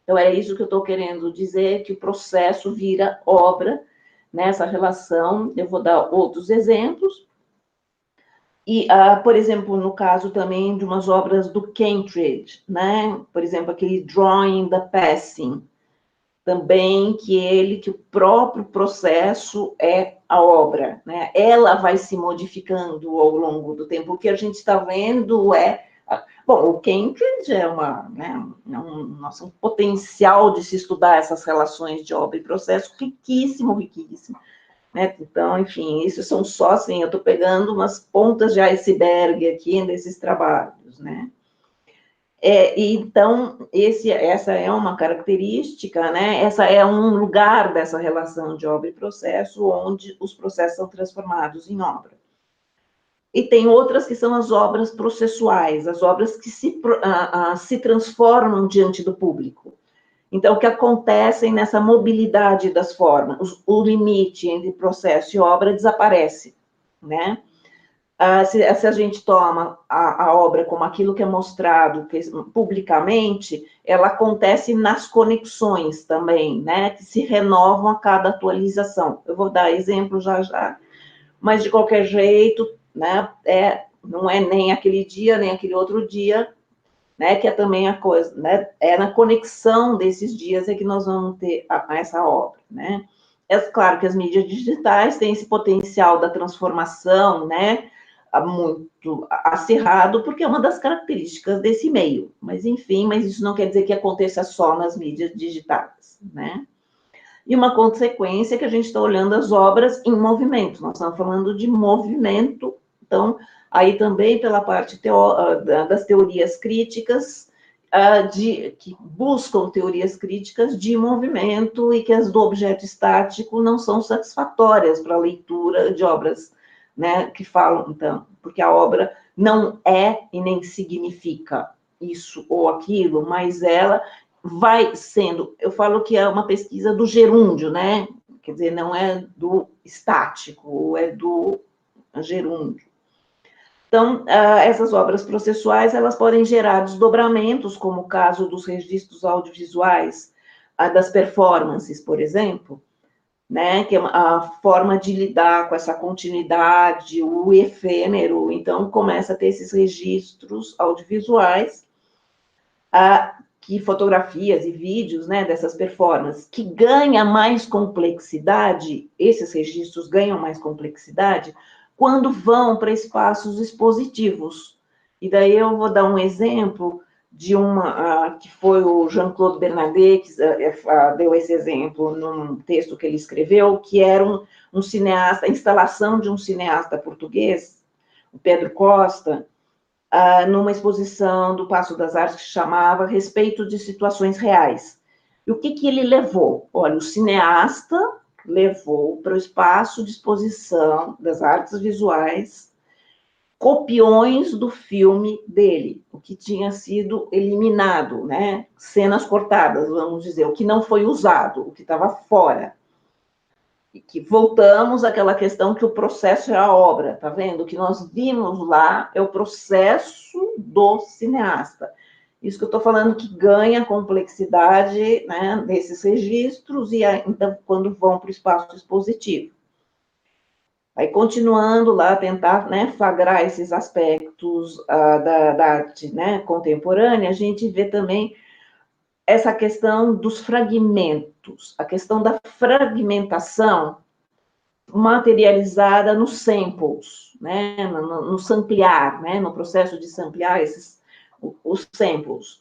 Então, é isso que eu estou querendo dizer, que o processo vira obra, nessa relação. Eu vou dar outros exemplos. E, por exemplo, no caso também de umas obras do Kentridge, né? Por exemplo, aquele Drawing the Passing, também que o próprio processo é a obra, né? Ela vai se modificando ao longo do tempo. O que a gente está vendo é... Bom, o Kentridge é um potencial de se estudar essas relações de obra e processo riquíssimo, riquíssimo. Né? Então, enfim, isso são só, assim, eu estou pegando umas pontas de iceberg aqui desses trabalhos, né? Então, essa é uma característica, né? Essa é um lugar dessa relação de obra e processo, onde os processos são transformados em obra. E tem outras que são as obras processuais, as obras que se transformam diante do público. Então, o que acontece nessa mobilidade das formas, o limite entre processo e obra desaparece, né? se a gente toma a obra como aquilo que é mostrado publicamente, ela acontece nas conexões também, né, que se renovam a cada atualização. Eu vou dar exemplo já, mas de qualquer jeito, né, não é nem aquele dia, nem aquele outro dia, né, que é também a coisa, né, é na conexão desses dias é que nós vamos ter essa obra, né. É claro que as mídias digitais têm esse potencial da transformação, né, muito acirrado, porque é uma das características desse meio. Mas, enfim, mas isso não quer dizer que aconteça só nas mídias digitais, né? E uma consequência é que a gente está olhando as obras em movimento. Nós estamos falando de movimento, então, aí também pela parte das teorias críticas, que buscam teorias críticas de movimento e que as do objeto estático não são satisfatórias para a leitura de obras, né, que falam, então, porque a obra não é e nem significa isso ou aquilo, mas ela vai sendo, eu falo que é uma pesquisa do gerúndio, né, quer dizer, não é do estático, é do gerúndio. Então, essas obras processuais, elas podem gerar desdobramentos, como o caso dos registros audiovisuais, das performances, por exemplo, né, que é a forma de lidar com essa continuidade, o efêmero. Então, começa a ter esses registros audiovisuais, que fotografias e vídeos, né, dessas performances, que ganha mais complexidade, esses registros ganham mais complexidade, quando vão para espaços expositivos. E daí eu vou dar um exemplo de uma, que foi o Jean-Claude Bernardet, que deu esse exemplo num texto que ele escreveu, que era um cineasta, a instalação de um cineasta português, o Pedro Costa, numa exposição do Paço das Artes que chamava Respeito de Situações Reais. E o que ele levou? Olha, o cineasta levou para o espaço de exposição das artes visuais copiões do filme dele, o que tinha sido eliminado, né? Cenas cortadas, vamos dizer, o que não foi usado, o que estava fora. E que voltamos àquela questão que o processo é a obra, tá vendo? O que nós vimos lá é o processo do cineasta. Isso que eu estou falando que ganha complexidade, né, desses registros, e então, quando vão para o espaço expositivo. Aí, continuando lá, tentar, né, flagrar esses aspectos da arte, né, contemporânea, a gente vê também essa questão dos fragmentos, a questão da fragmentação materializada nos samples, né, no samplear, né, no processo de samplear os samples.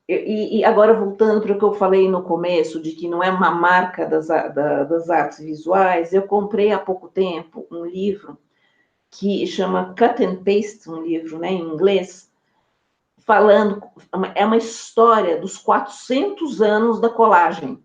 E agora, voltando para o que eu falei no começo, de que não é uma marca das artes visuais, eu comprei há pouco tempo um livro que chama Cut and Paste, um livro, né, em inglês, falando, é uma história dos 400 anos da colagem.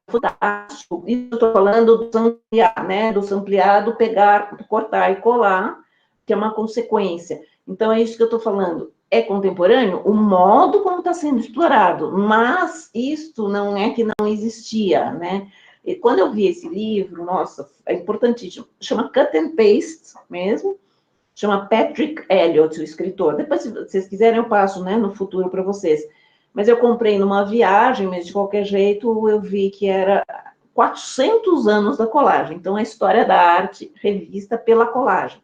Fantástico. Isso eu estou falando do samplear, né, do sampleado, pegar, cortar e colar, que é uma consequência. Então, é isso que eu estou falando. É contemporâneo o modo como está sendo explorado, mas isto não é que não existia, né? E quando eu vi esse livro, nossa, é importantíssimo. Chama Cut and Paste mesmo, chama Patrick Elliott, o escritor. Depois, se vocês quiserem, eu passo, né, no futuro para vocês. Mas eu comprei numa viagem, mas de qualquer jeito eu vi que era 400 anos da colagem. Então, a história da arte revista pela colagem.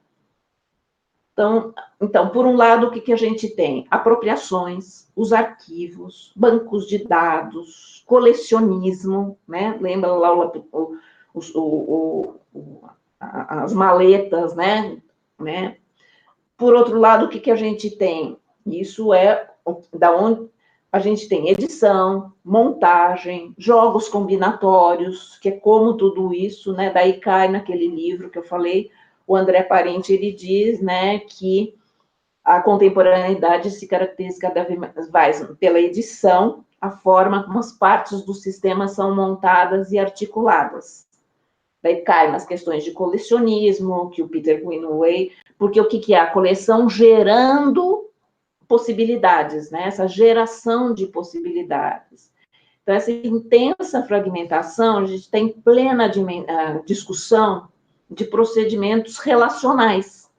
Então, por um lado, o que a gente tem? Apropriações, os arquivos, bancos de dados, colecionismo, né? Lembra lá as maletas, né? Por outro lado, o que a gente tem? Isso é da onde a gente tem edição, montagem, jogos combinatórios, que é como tudo isso, né? Daí cai naquele livro que eu falei, o André Parente, ele diz, né, que a contemporaneidade se caracteriza cada vez mais pela edição, a forma como as partes do sistema são montadas e articuladas. Daí cai nas questões de colecionismo, que o Peter Greenaway, porque o que é a coleção gerando possibilidades, né? Essa geração de possibilidades. Então, essa intensa fragmentação, a gente tem plena discussão de procedimentos relacionais,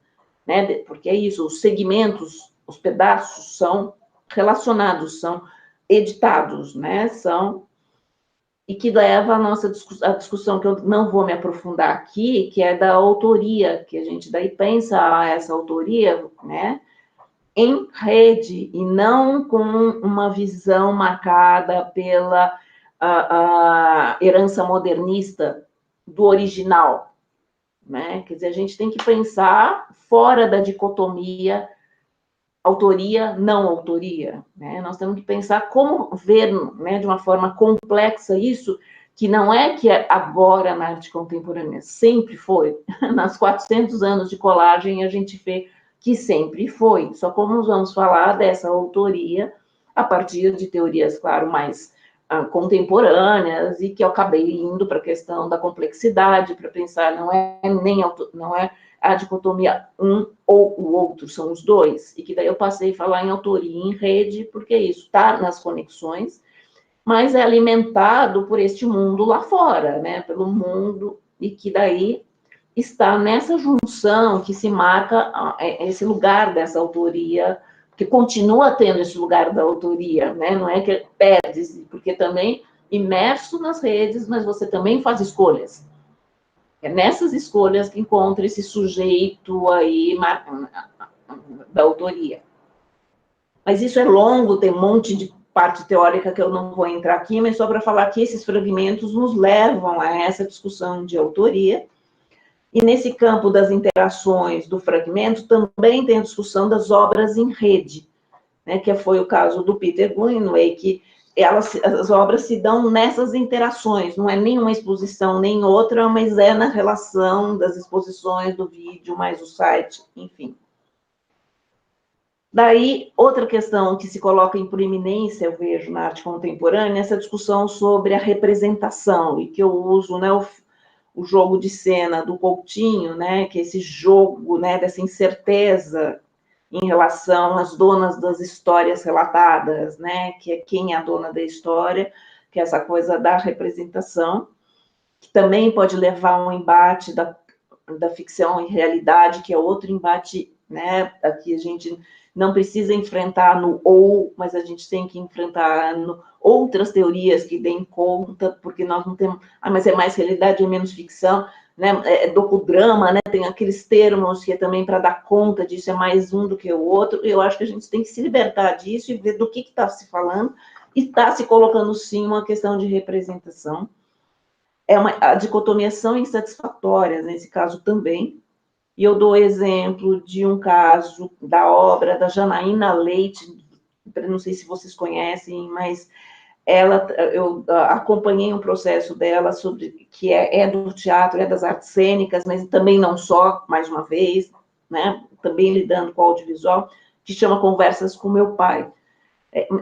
né? Porque é isso, os segmentos, os pedaços são relacionados, são editados, né? E que leva a nossa discussão, que eu não vou me aprofundar aqui, que é da autoria, que a gente daí pensa essa autoria, né, em rede, e não com uma visão marcada pela a herança modernista do original, né? Quer dizer, a gente tem que pensar fora da dicotomia autoria, não autoria, né? Nós temos que pensar como ver, né, de uma forma complexa isso, que não é que agora na arte contemporânea, sempre foi. Nas 400 anos de colagem, a gente vê que sempre foi. Só como nós vamos falar dessa autoria a partir de teorias, claro, mais contemporâneas, e que eu acabei indo para a questão da complexidade, para pensar, não é a dicotomia um ou o outro, são os dois, e que daí eu passei a falar em autoria em rede, porque isso está nas conexões, mas é alimentado por este mundo lá fora, né, pelo mundo, e que daí está nessa junção que se marca esse lugar dessa autoria, que continua tendo esse lugar da autoria, né, não é que perde, porque também imerso nas redes, mas você também faz escolhas. É nessas escolhas que encontra esse sujeito aí da autoria. Mas isso é longo, tem um monte de parte teórica que eu não vou entrar aqui, mas só para falar que esses fragmentos nos levam a essa discussão de autoria. E nesse campo das interações do fragmento, também tem a discussão das obras em rede, né, que foi o caso do Peter Greenaway, que as obras se dão nessas interações, não é nenhuma exposição nem outra, mas é na relação das exposições do vídeo, mais o site, enfim. Daí, outra questão que se coloca em proeminência, eu vejo na arte contemporânea, essa discussão sobre a representação, e que eu uso, né, o jogo de cena do Coutinho, né, que é esse jogo, né, dessa incerteza em relação às donas das histórias relatadas, né, que é quem é a dona da história, que é essa coisa da representação, que também pode levar a um embate da ficção e realidade, que é outro embate, né, aqui a gente não precisa enfrentar no ou, mas a gente tem que enfrentar outras teorias que deem conta, porque nós não temos, mas é mais realidade ou menos ficção, né, docudrama, né, tem aqueles termos que é também para dar conta disso, é mais um do que o outro, eu acho que a gente tem que se libertar disso e ver do que está se falando, e está se colocando, sim, uma questão de representação. A dicotomia são insatisfatórias, nesse caso também, e eu dou exemplo de um caso da obra da Janaína Leite, não sei se vocês conhecem, mas eu acompanhei um processo dela sobre que é do teatro, é das artes cênicas, mas também não só, mais uma vez, né, também lidando com o audiovisual, que chama Conversas com Meu Pai.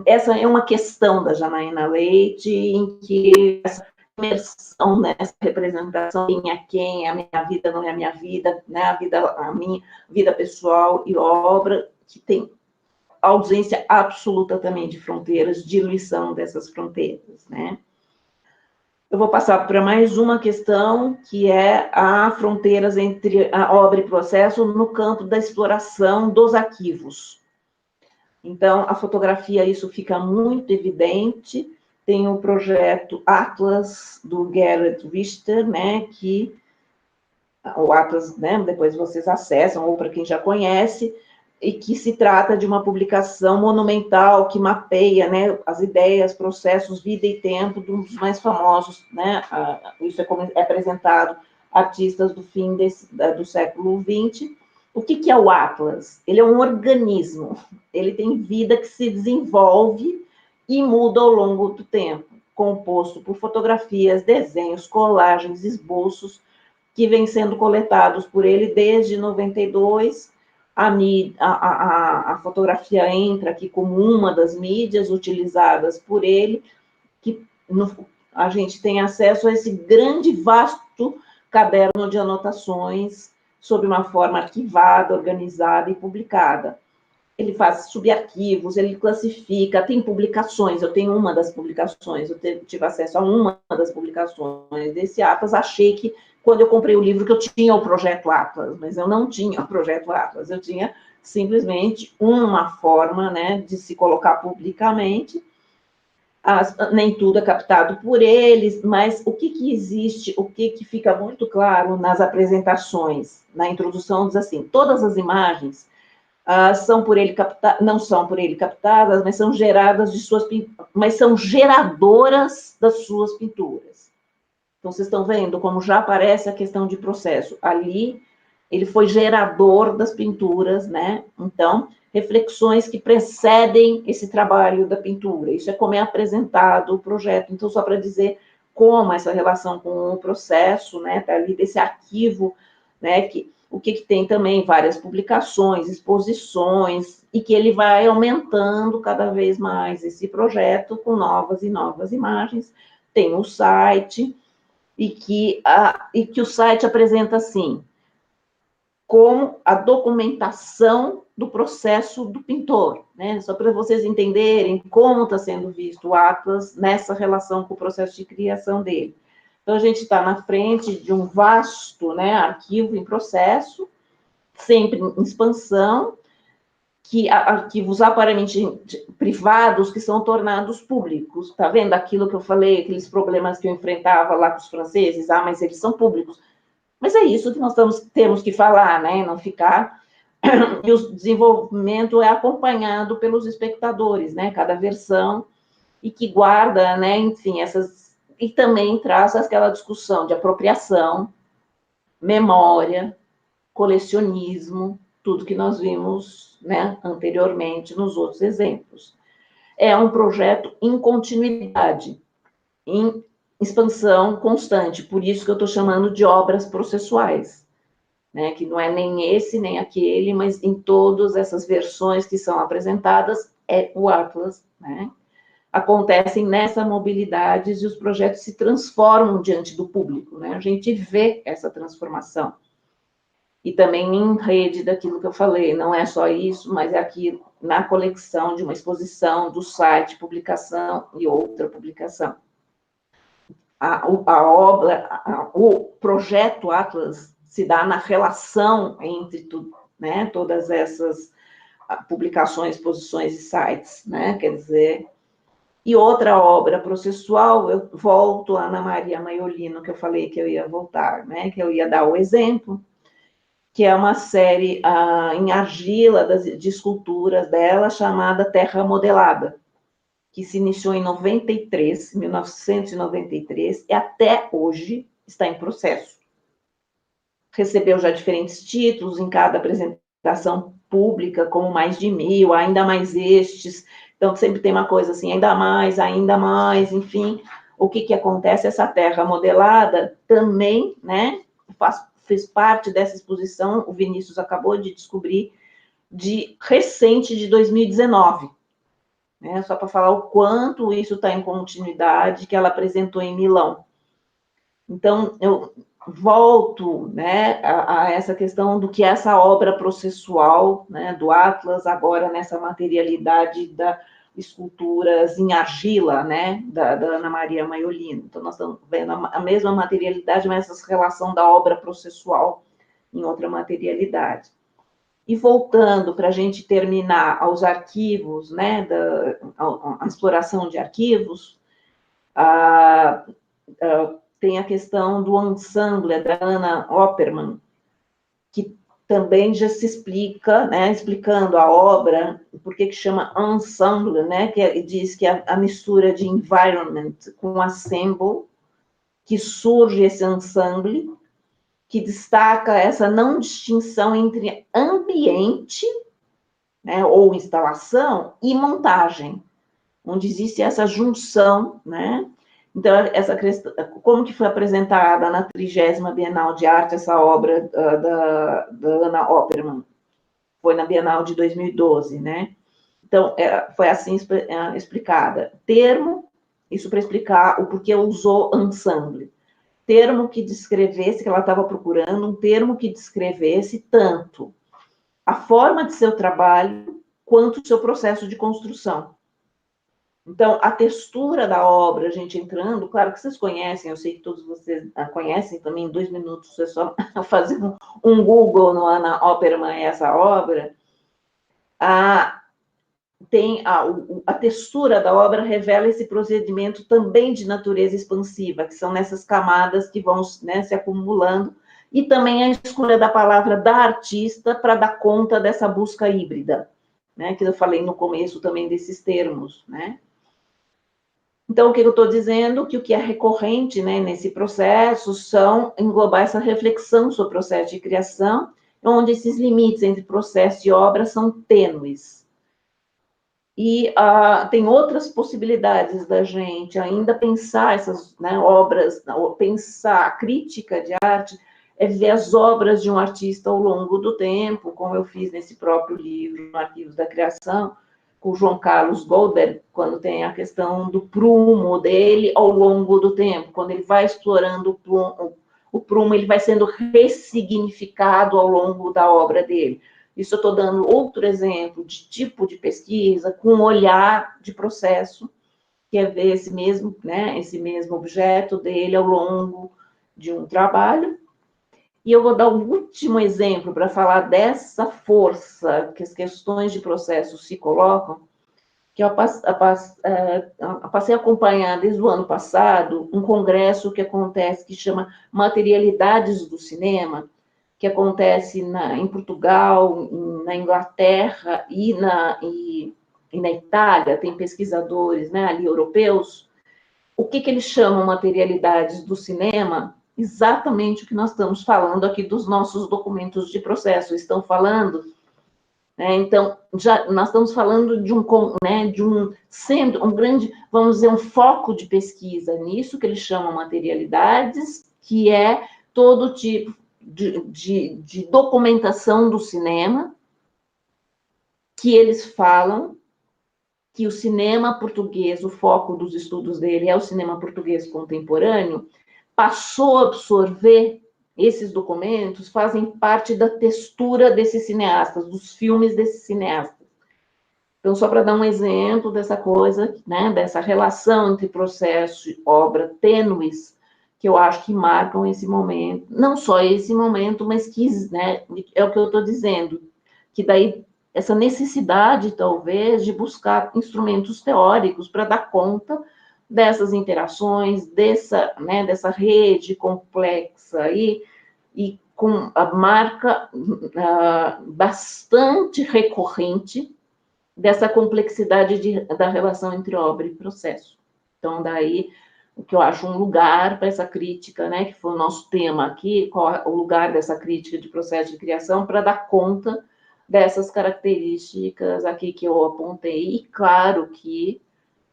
Essa é uma questão da Janaína Leite, em que essa imersão nessa representação, quem é quem, a minha vida não é a minha vida, né, a minha vida pessoal e obra, que tem ausência absoluta também de fronteiras, diluição dessas fronteiras, né? Eu vou passar para mais uma questão, que é a fronteiras entre a obra e processo no campo da exploração dos arquivos. Então, a fotografia, isso fica muito evidente. Tem o projeto Atlas, do Gerrit Richter, né, que o Atlas, né, depois vocês acessam, ou para quem já conhece, e que se trata de uma publicação monumental que mapeia, né, as ideias, processos, vida e tempo dos mais famosos, né, isso é apresentado artistas do fim do século XX. O que é o Atlas? Ele é um organismo, ele tem vida que se desenvolve e muda ao longo do tempo, composto por fotografias, desenhos, colagens, esboços, que vêm sendo coletados por ele desde 92. A fotografia entra aqui como uma das mídias utilizadas por ele, que a gente tem acesso a esse grande, vasto caderno de anotações sob uma forma arquivada, organizada e publicada. Ele faz subarquivos, ele classifica, tem publicações, eu tenho uma das publicações, eu tive acesso a uma das publicações desse Atlas, achei que quando eu comprei o livro, que eu tinha o Projeto Atlas, mas eu não tinha o Projeto Atlas, eu tinha simplesmente uma forma, né, de se colocar publicamente. Nem tudo é captado por eles, mas o que existe, o que fica muito claro nas apresentações, na introdução, diz assim, todas as imagens são por ele não são por ele captadas, mas são geradas de suas, mas são geradoras das suas pinturas. Então, vocês estão vendo como já aparece a questão de processo. Ali, ele foi gerador das pinturas, né? Então, reflexões que precedem esse trabalho da pintura. Isso é como é apresentado o projeto. Então, só para dizer como essa relação com o processo, né? Está ali desse arquivo, né? O que tem também várias publicações, exposições, e que ele vai aumentando cada vez mais esse projeto com novas e novas imagens. Tem um site, e que o site apresenta assim, como a documentação do processo do pintor, né? Só para vocês entenderem como está sendo visto o Atlas nessa relação com o processo de criação dele. Então, a gente está na frente de um vasto, né, arquivo em processo, sempre em expansão, que arquivos aparentemente privados que são tornados públicos. Está vendo aquilo que eu falei, aqueles problemas que eu enfrentava lá com os franceses? Mas eles são públicos. Mas é isso que nós temos que falar, né? Não ficar... E o desenvolvimento é acompanhado pelos espectadores, né? Cada versão, e que guarda, né? Enfim, essas... E também traz aquela discussão de apropriação, memória, colecionismo, tudo que nós vimos, né, anteriormente nos outros exemplos. É um projeto em continuidade, em expansão constante, por isso que eu estou chamando de obras processuais, né, que não é nem esse, nem aquele, mas em todas essas versões que são apresentadas, é o Atlas, né, acontecem nessa mobilidade e os projetos se transformam diante do público, né, a gente vê essa transformação. E também em rede daquilo que eu falei, não é só isso, mas é aqui na colecção de uma exposição, do site, publicação e outra publicação. A obra, o projeto Atlas se dá na relação entre tudo, né, todas essas publicações, exposições e sites, né, quer dizer... E outra obra processual, eu volto a Ana Maria Maiolino, que eu falei que eu ia voltar, né, que eu ia dar o exemplo, que é uma série em argila de esculturas dela, chamada Terra Modelada, que se iniciou em 1993, e até hoje está em processo. Recebeu já diferentes títulos em cada apresentação pública, como mais de 1000, ainda mais estes. Então, sempre tem uma coisa assim, ainda mais, enfim. O que acontece? Essa Terra Modelada também, né, fez parte dessa exposição, o Vinícius acabou de descobrir, recente, de 2019, né? Só para falar o quanto isso está em continuidade, que ela apresentou em Milão. Então, eu volto, né, a essa questão do que é essa obra processual, né, do Atlas, agora nessa materialidade da esculturas em argila, né, da Ana Maria Maiolino. Então, nós estamos vendo a mesma materialidade, mas essa relação da obra processual em outra materialidade. E voltando para a gente terminar aos arquivos, né, a exploração de arquivos, tem a questão do ensemble da Anna Opperman, que também já se explica, né, explicando a obra, por que chama ensemble, né, que diz que a mistura de environment com assemble, que surge esse ensemble, que destaca essa não distinção entre ambiente, né, ou instalação, e montagem, onde existe essa junção, né. Então, essa questão, como que foi apresentada na 30ª Bienal de Arte essa obra da Anna Opperman? Foi na Bienal de 2012, né? Então, foi assim explicada. Termo, isso para explicar o porquê usou ensemble. Termo que descrevesse, que ela estava procurando, um termo que descrevesse tanto a forma de seu trabalho, quanto o seu processo de construção. Então, a textura da obra, a gente entrando, claro que vocês conhecem, eu sei que todos vocês conhecem também, em 2 minutos, você só fazer um Google no Ana Opperman, essa obra, a textura da obra revela esse procedimento também de natureza expansiva, que são nessas camadas que vão, né, se acumulando, e também a escolha da palavra da artista para dar conta dessa busca híbrida, né, que eu falei no começo também desses termos, né. Então, o que eu estou dizendo? Que o que é recorrente, né, nesse processo são englobar essa reflexão sobre o processo de criação, onde esses limites entre processo e obra são tênues. E tem outras possibilidades da gente ainda pensar essas, né, obras, pensar a crítica de arte, é ver as obras de um artista ao longo do tempo, como eu fiz nesse próprio livro, no Arquivos da Criação, com o João Carlos Goldberg, quando tem a questão do prumo dele ao longo do tempo, quando ele vai explorando o prumo, ele vai sendo ressignificado ao longo da obra dele. Isso eu estou dando outro exemplo de tipo de pesquisa com olhar de processo, que é ver esse mesmo, né, esse mesmo objeto dele ao longo de um trabalho. E eu vou dar um último exemplo para falar dessa força que as questões de processo se colocam, que eu passei a acompanhar desde o ano passado um congresso que acontece, que chama Materialidades do Cinema, que acontece em Portugal, na Inglaterra e na Itália, tem pesquisadores, né, ali europeus. O que eles chamam materialidades do cinema? Exatamente o que nós estamos falando aqui dos nossos documentos de processo, estão falando, né? Então, nós estamos falando sendo um grande, vamos dizer, um foco de pesquisa nisso, que eles chamam materialidades, que é todo tipo de documentação do cinema, que eles falam que o cinema português, o foco dos estudos dele é o cinema português contemporâneo, passou a absorver esses documentos, fazem parte da textura desses cineastas, dos filmes desses cineastas. Então, só para dar um exemplo dessa coisa, né, dessa relação entre processo e obra tênues, que eu acho que marcam esse momento, não só esse momento, mas que, né, é o que eu estou dizendo, que daí essa necessidade, talvez, de buscar instrumentos teóricos para dar conta dessas interações, dessa rede complexa e com a marca bastante recorrente dessa complexidade da relação entre obra e processo. Então, daí, o que eu acho um lugar para essa crítica, né, que foi o nosso tema aqui, qual é o lugar dessa crítica de processo de criação para dar conta dessas características aqui que eu apontei, e claro que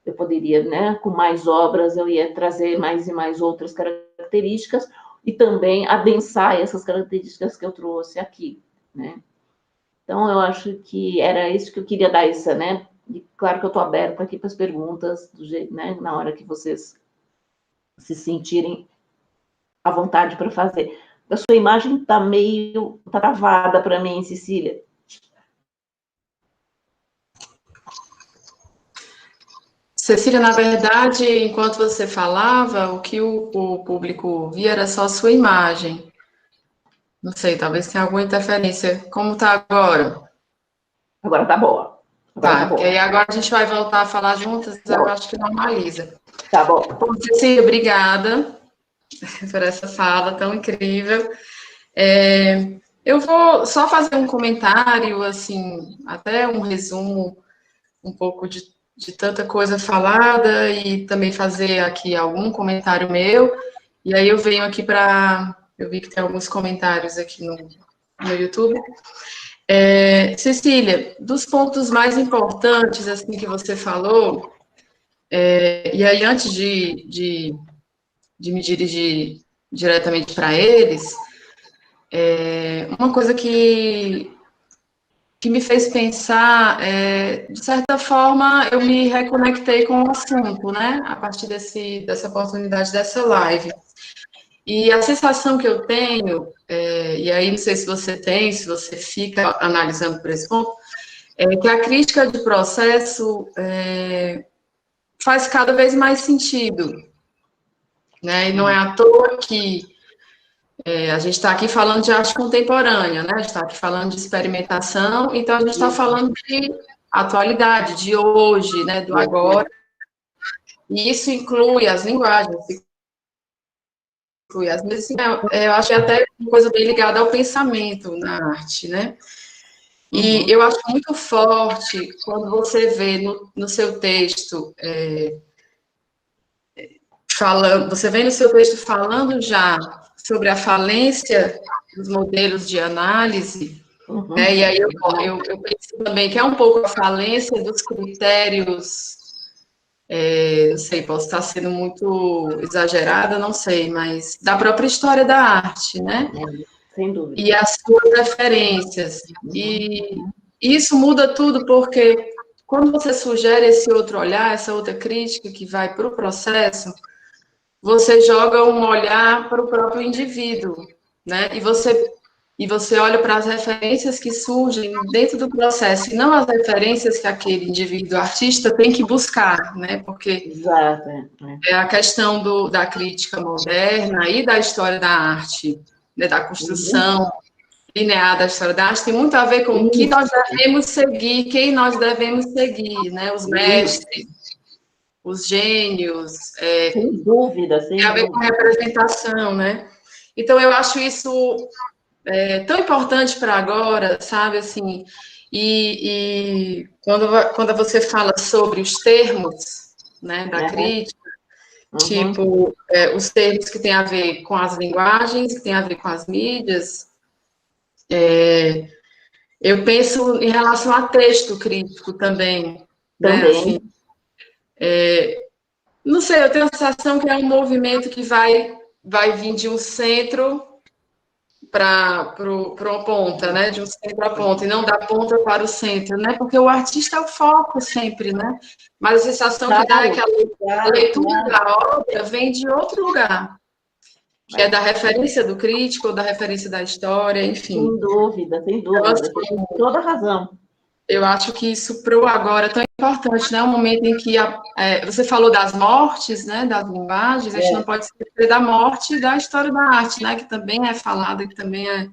eu poderia, né, com mais obras, eu ia trazer mais e mais outras características, e também adensar essas características que eu trouxe aqui, né. Então, eu acho que era isso que eu queria dar, essa, né, e claro que eu estou aberta aqui para as perguntas, do jeito, né, na hora que vocês se sentirem à vontade para fazer. A sua imagem está meio travada para mim, Cecília. Cecília, na verdade, enquanto você falava, o que o público via era só a sua imagem. Não sei, talvez tenha alguma interferência. Como está agora? Agora está boa. Tá, porque aí agora a gente vai voltar a falar juntas, eu acho que normaliza. Tá bom. Bom, Cecília, obrigada por essa fala tão incrível. Eu vou só fazer um comentário, assim, até um resumo, um pouco de tanta coisa falada, e também fazer aqui algum comentário meu, e aí eu venho aqui eu vi que tem alguns comentários aqui no YouTube. Cecília, dos pontos mais importantes, assim, que você falou, e aí antes de me dirigir diretamente para eles, uma coisa que me fez pensar, de certa forma, eu me reconectei com o assunto, né, a partir dessa oportunidade dessa live. E a sensação que eu tenho, e aí não sei se você tem, se você fica analisando por esse ponto, é que a crítica de processo faz cada vez mais sentido, né? E não é à toa que a gente está aqui falando de arte contemporânea, né? A gente está aqui falando de experimentação, então a gente está falando de atualidade, de hoje, né? Do agora. E isso inclui as linguagens, inclui as medicinas. Eu acho que é até uma coisa bem ligada ao pensamento na arte, né? E eu acho muito forte quando você vê no seu texto você vem no seu texto falando já sobre a falência dos modelos de análise, né? E aí eu penso também que é um pouco a falência dos critérios, não sei, posso estar sendo muito exagerada, não sei, mas da própria história da arte, né? Sem dúvida. E as suas referências. E isso muda tudo, porque quando você sugere esse outro olhar, essa outra crítica que vai para o processo, você joga um olhar para o próprio indivíduo, né? E você olha para as referências que surgem dentro do processo, e não as referências que aquele indivíduo artista tem que buscar, né? Porque Exato, é a questão da crítica moderna e da história da arte, né? Da construção linear da história da arte, tem muito a ver com o que nós devemos seguir, quem nós devemos seguir, né? Os mestres, os gênios, sem dúvida, tem a ver com a representação, né? Então, eu acho isso tão importante para agora, sabe, assim, e quando você fala sobre os termos, né, da crítica, tipo, os termos que têm a ver com as linguagens, que têm a ver com as mídias, eu penso em relação a texto crítico também, né, assim, não sei, eu tenho a sensação que é um movimento que vai vir de um centro para uma ponta, né? De um centro à ponta, e não da ponta para o centro, né? Porque o artista é o foco sempre, né? Mas a sensação que dá é que a leitura da obra vem de outro lugar, que é da referência do crítico, ou da referência da história, enfim. Sem dúvida, sem dúvida. Então, assim, tem toda razão. Eu acho que isso para o agora é tão importante, né? O momento em que você falou das mortes, né? Das linguagens, a gente não pode esquecer da morte da história da arte, né? Que também é falada, que também é,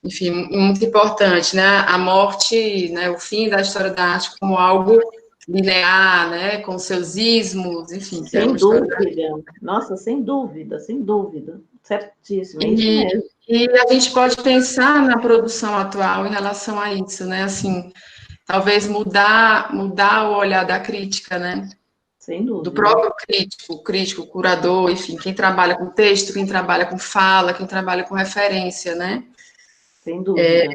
enfim, muito importante, né? A morte, né? O fim da história da arte como algo linear, né? Com seus ismos, enfim. Que sem dúvida. Nossa, sem dúvida, sem dúvida. Certíssimo, é isso mesmo. E a gente pode pensar na produção atual em relação a isso, né? Assim, talvez mudar o olhar da crítica, né? Sem dúvida. Do próprio crítico, curador, enfim, quem trabalha com texto, quem trabalha com fala, quem trabalha com referência, né? Sem dúvida.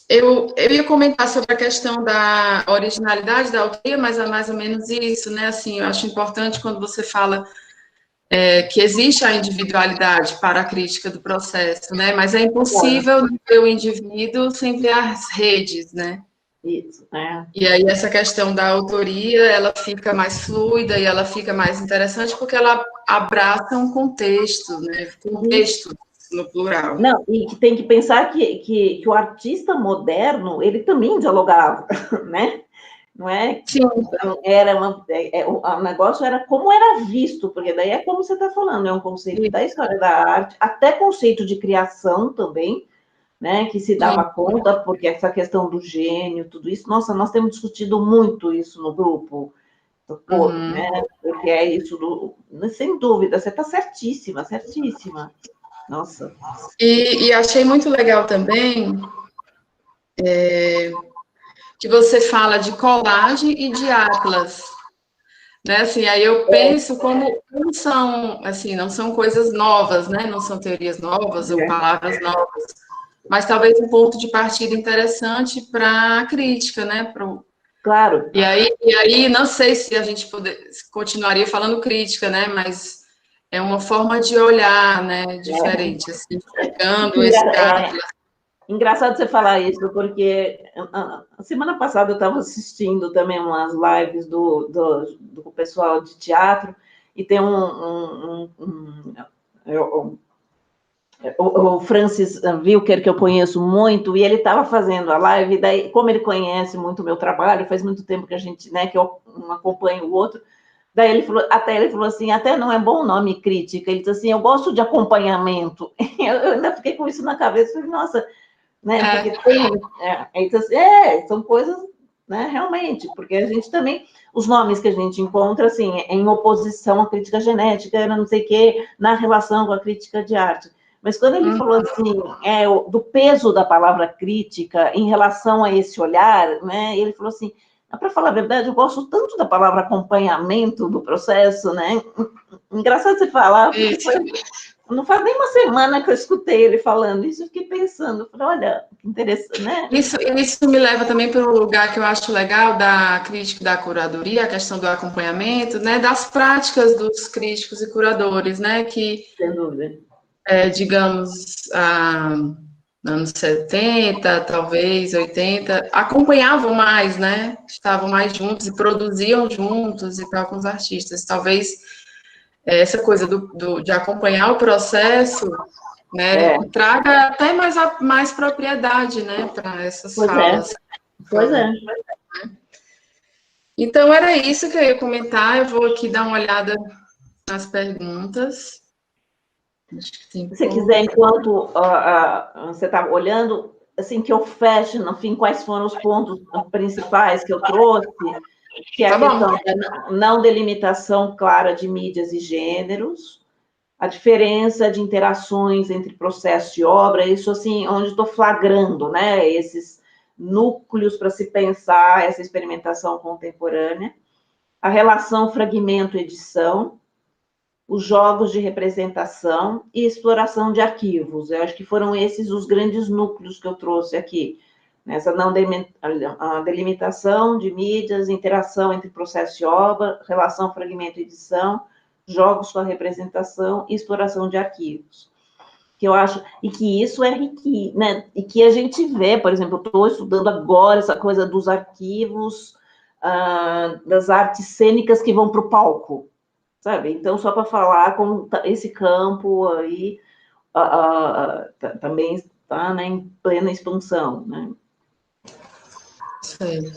Eu ia comentar sobre a questão da originalidade da autoria, mas é mais ou menos isso, né? Assim, eu acho importante quando você fala que existe a individualidade para a crítica do processo, né? Mas é impossível ver o indivíduo sem ver as redes, né? Isso, E aí essa questão da autoria, ela fica mais fluida e ela fica mais interessante porque ela abraça um contexto, né? Contexto no plural. Não, e que tem que pensar que o artista moderno, ele também dialogava, né? Não é? Sim. Então, o negócio era como era visto, porque daí é como você está falando, é um conceito da história da arte, até conceito de criação também, né, que se dava conta, porque essa questão do gênio, tudo isso, nossa, nós temos discutido muito isso no grupo, né, porque é isso, sem dúvida, você está certíssima, certíssima, nossa. E achei muito legal também que você fala de colagem e de atlas, né, assim, aí eu penso como não são, assim, não são coisas novas, né, não são teorias novas ou palavras novas, mas talvez um ponto de partida interessante para a crítica, né? Claro. E aí, não sei se a gente continuaria falando crítica, né? Mas é uma forma de olhar, né? Diferente, assim, pegando esse atlas. Engraçado você falar isso, porque a semana passada eu estava assistindo também umas lives do pessoal de teatro, e tem o Francis Wilker, que eu conheço muito, e ele estava fazendo a live, daí, como ele conhece muito o meu trabalho, faz muito tempo que a gente, né, que eu um acompanho o outro, daí ele falou assim, até não é bom o nome crítica, ele disse assim, eu gosto de acompanhamento. Eu ainda fiquei com isso na cabeça, falei, nossa, né, porque tem, ele disse assim, são coisas, né, realmente, porque a gente também, os nomes que a gente encontra, assim, em oposição à crítica genética, não sei o quê, na relação com a crítica de arte. Mas quando ele falou assim, do peso da palavra crítica em relação a esse olhar, né, ele falou assim, para falar a verdade, eu gosto tanto da palavra acompanhamento do processo, né? Engraçado você falar, porque não faz nem uma semana que eu escutei ele falando isso, eu fiquei pensando, falei, olha, que interessante, né? Isso me leva também para um lugar que eu acho legal da crítica e da curadoria, a questão do acompanhamento, né, das práticas dos críticos e curadores, né, que, sem dúvida, digamos, anos 70, talvez 80, acompanhavam mais, né, estavam mais juntos e produziam juntos e tal com os artistas. Talvez essa coisa de acompanhar o processo, né, traga até mais propriedade, né, para essas falas. Pois é. Então, era isso que eu ia comentar. Eu vou aqui dar uma olhada nas perguntas. Acho que tem Se você quiser, enquanto você está olhando, assim, que eu feche, no fim, quais foram os pontos principais que eu trouxe, que é a questão da não delimitação clara de mídias e gêneros, a diferença de interações entre processo e obra, isso, assim, onde estou flagrando, né, esses núcleos para se pensar essa experimentação contemporânea, a relação fragmento-edição, os jogos de representação e exploração de arquivos. Eu acho que foram esses os grandes núcleos que eu trouxe aqui. Nessa não delimitação de mídias, interação entre processo e obra, relação fragmento-edição, jogos com a representação e exploração de arquivos. Que eu acho, e que isso é riquíssimo, né? E que a gente vê, por exemplo, eu estou estudando agora essa coisa dos arquivos, das artes cênicas que vão para o palco, sabe? Então, só para falar como esse campo aí também está, né, em plena expansão, né? Sei.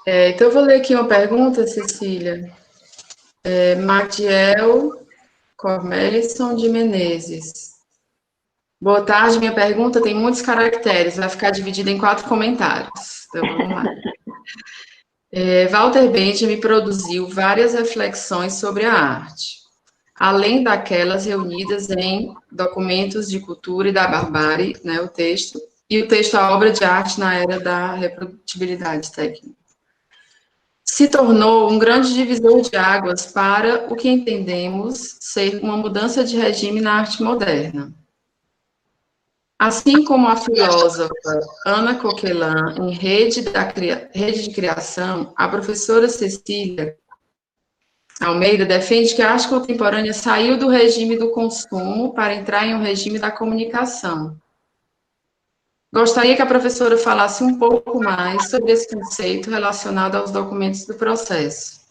Então, eu vou ler aqui uma pergunta, Cecília. Matiel Cormelison de Menezes. Boa tarde, minha pergunta tem muitos caracteres, vai ficar dividida em 4 comentários. Então, vamos lá. Walter Benjamin produziu várias reflexões sobre a arte, além daquelas reunidas em Documentos de Cultura e da Barbárie, né, o texto, e o texto A Obra de Arte na Era da Reprodutibilidade Técnica. Se tornou um grande divisor de águas para o que entendemos ser uma mudança de regime na arte moderna. Assim como a filósofa Ana Coquelin, em Rede de Criação, a professora Cecília Almeida defende que a arte contemporânea saiu do regime do consumo para entrar em um regime da comunicação. Gostaria que a professora falasse um pouco mais sobre esse conceito relacionado aos documentos do processo.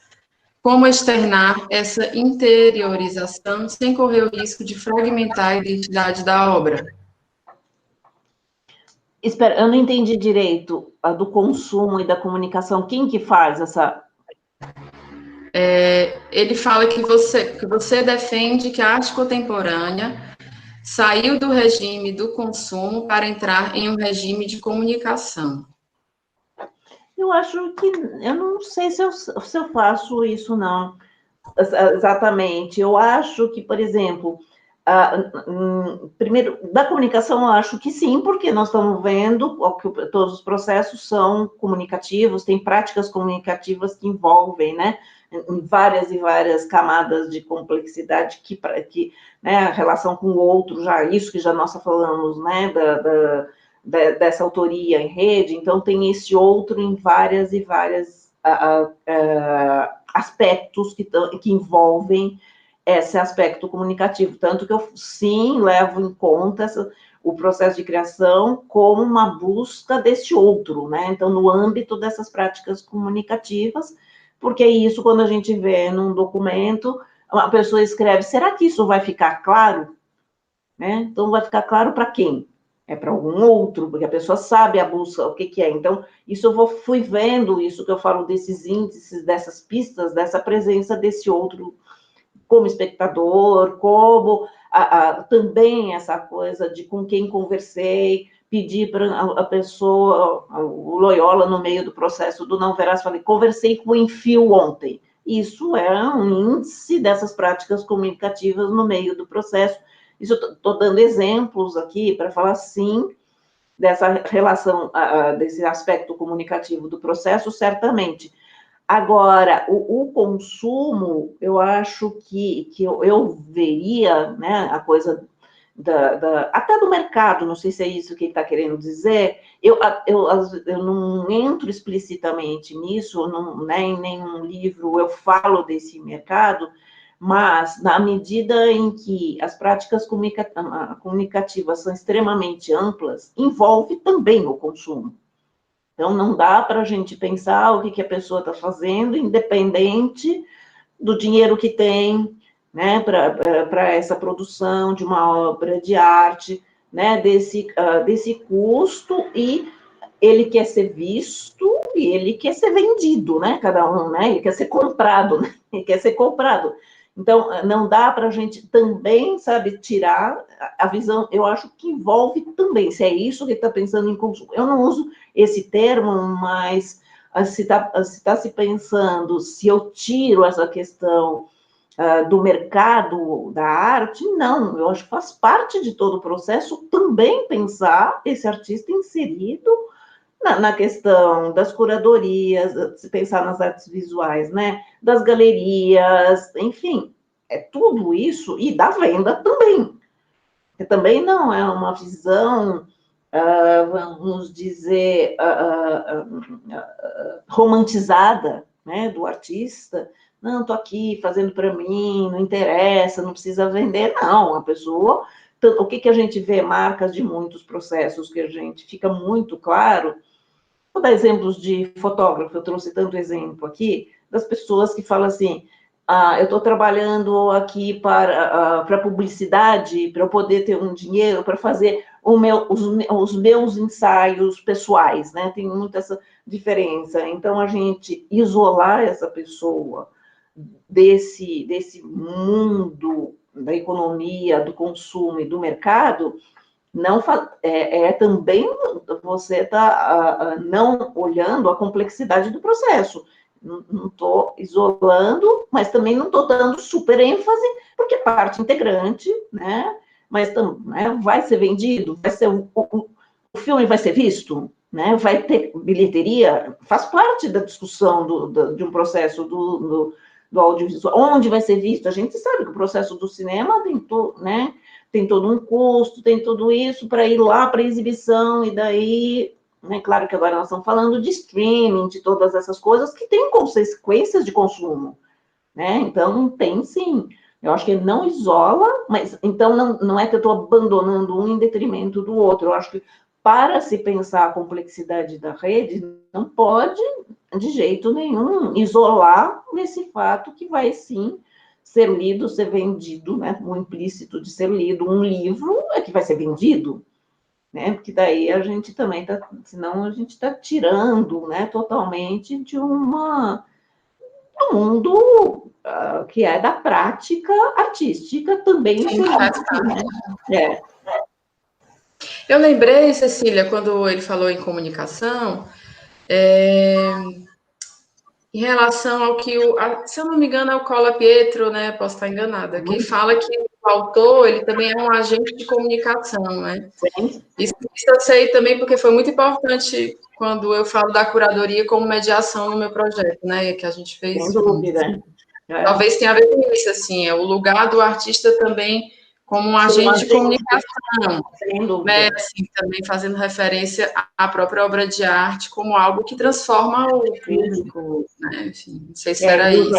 Como externar essa interiorização sem correr o risco de fragmentar a identidade da obra? Espera, eu não entendi direito a do consumo e da comunicação. Quem que faz essa... Ele fala que você defende que a arte contemporânea saiu do regime do consumo para entrar em um regime de comunicação. Eu acho que... Eu não sei se eu faço isso, não. Exatamente. Eu acho que, por exemplo... primeiro, da comunicação, eu acho que sim, porque nós estamos vendo que todos os processos são comunicativos, tem práticas comunicativas que envolvem, né, em várias e várias camadas de complexidade que né, a relação com o outro, já isso que já nós falamos, né, dessa autoria em rede, então tem esse outro em várias e várias aspectos que envolvem esse aspecto comunicativo, tanto que eu, sim, levo em conta o processo de criação como uma busca desse outro, né? Então, no âmbito dessas práticas comunicativas, porque isso, quando a gente vê num documento, uma pessoa escreve, será que isso vai ficar claro? né? Então, vai ficar claro para quem? É para algum outro, porque a pessoa sabe a busca, o que que é. Então, isso fui vendo, isso que eu falo desses índices, dessas pistas, dessa presença desse outro como espectador, como também essa coisa de com quem conversei, pedir para a pessoa, o Loyola, no meio do processo do Não Verás, falei, conversei com o Enfio ontem. Isso é um índice dessas práticas comunicativas no meio do processo. Isso eu estou dando exemplos aqui para falar, sim, dessa relação, desse aspecto comunicativo do processo, certamente. Agora, o consumo, eu acho que eu veria, né, a coisa até do mercado, não sei se é isso que ele está querendo dizer, eu não entro explicitamente nisso, não, né, em nenhum livro eu falo desse mercado, mas na medida em que as práticas comunicativas são extremamente amplas, envolve também o consumo. Então, não dá para a gente pensar o que a pessoa está fazendo, independente do dinheiro que tem, né, para essa produção de uma obra de arte, né, desse custo, e ele quer ser visto e ele quer ser vendido, né, cada um, né, ele quer ser comprado, né, ele quer ser comprado. Então, não dá para a gente também, sabe, tirar a visão, eu acho que envolve também, se é isso que está pensando em consumo. Eu não uso esse termo, mas se está se pensando, se eu tiro essa questão do mercado da arte, não, eu acho que faz parte de todo o processo também pensar esse artista inserido na questão das curadorias, se pensar nas artes visuais, né, das galerias, enfim, é tudo isso, e da venda também, que também não é uma visão, vamos dizer, romantizada, né, do artista. Não, estou aqui fazendo para mim, não interessa, não precisa vender, não, a pessoa... O que a gente vê, marcas de muitos processos que a gente fica muito claro. Vou dar exemplos de fotógrafo, eu trouxe tanto exemplo aqui, das pessoas que falam assim, eu estou trabalhando aqui para publicidade, para eu poder ter um dinheiro para fazer os meus ensaios pessoais, né? Tem muita essa diferença. Então, a gente isolar essa pessoa desse mundo da economia, do consumo e do mercado, não também você está não olhando a complexidade do processo. Não estou isolando, mas também não estou dando super ênfase, porque é parte integrante, né? Mas né, vai ser vendido, vai ser o filme vai ser visto, né? Vai ter bilheteria, faz parte da discussão de um processo do audiovisual. Onde vai ser visto? A gente sabe que o processo do cinema tem né? Tem todo um custo, tem tudo isso para ir lá para exibição, e daí, né, claro que agora nós estamos falando de streaming, de todas essas coisas que têm consequências de consumo, né? Então, tem sim. Eu acho que ele não isola, mas então não é que eu estou abandonando um em detrimento do outro. Eu acho que para se pensar a complexidade da rede, não pode, de jeito nenhum, isolar nesse fato que vai sim ser lido, ser vendido, né? O implícito de ser lido um livro é que vai ser vendido, né? Porque daí a gente também está, senão a gente está tirando, né, totalmente de do mundo que é da prática artística também. Sim, faz parte. Né? Eu lembrei, Cecília, quando ele falou em comunicação, em relação ao que se eu não me engano, é o Cola Pietro, né? Posso estar enganada, que fala que o autor ele também é um agente de comunicação, né? Isso eu sei também porque foi muito importante quando eu falo da curadoria como mediação no meu projeto, né? Que a gente fez. Sem dúvida. Talvez tenha a ver com isso, assim, é o lugar do artista também como um agente de comunicação, né? Assim, também fazendo referência à própria obra de arte como algo que transforma o público, né? Enfim, não sei se era isso.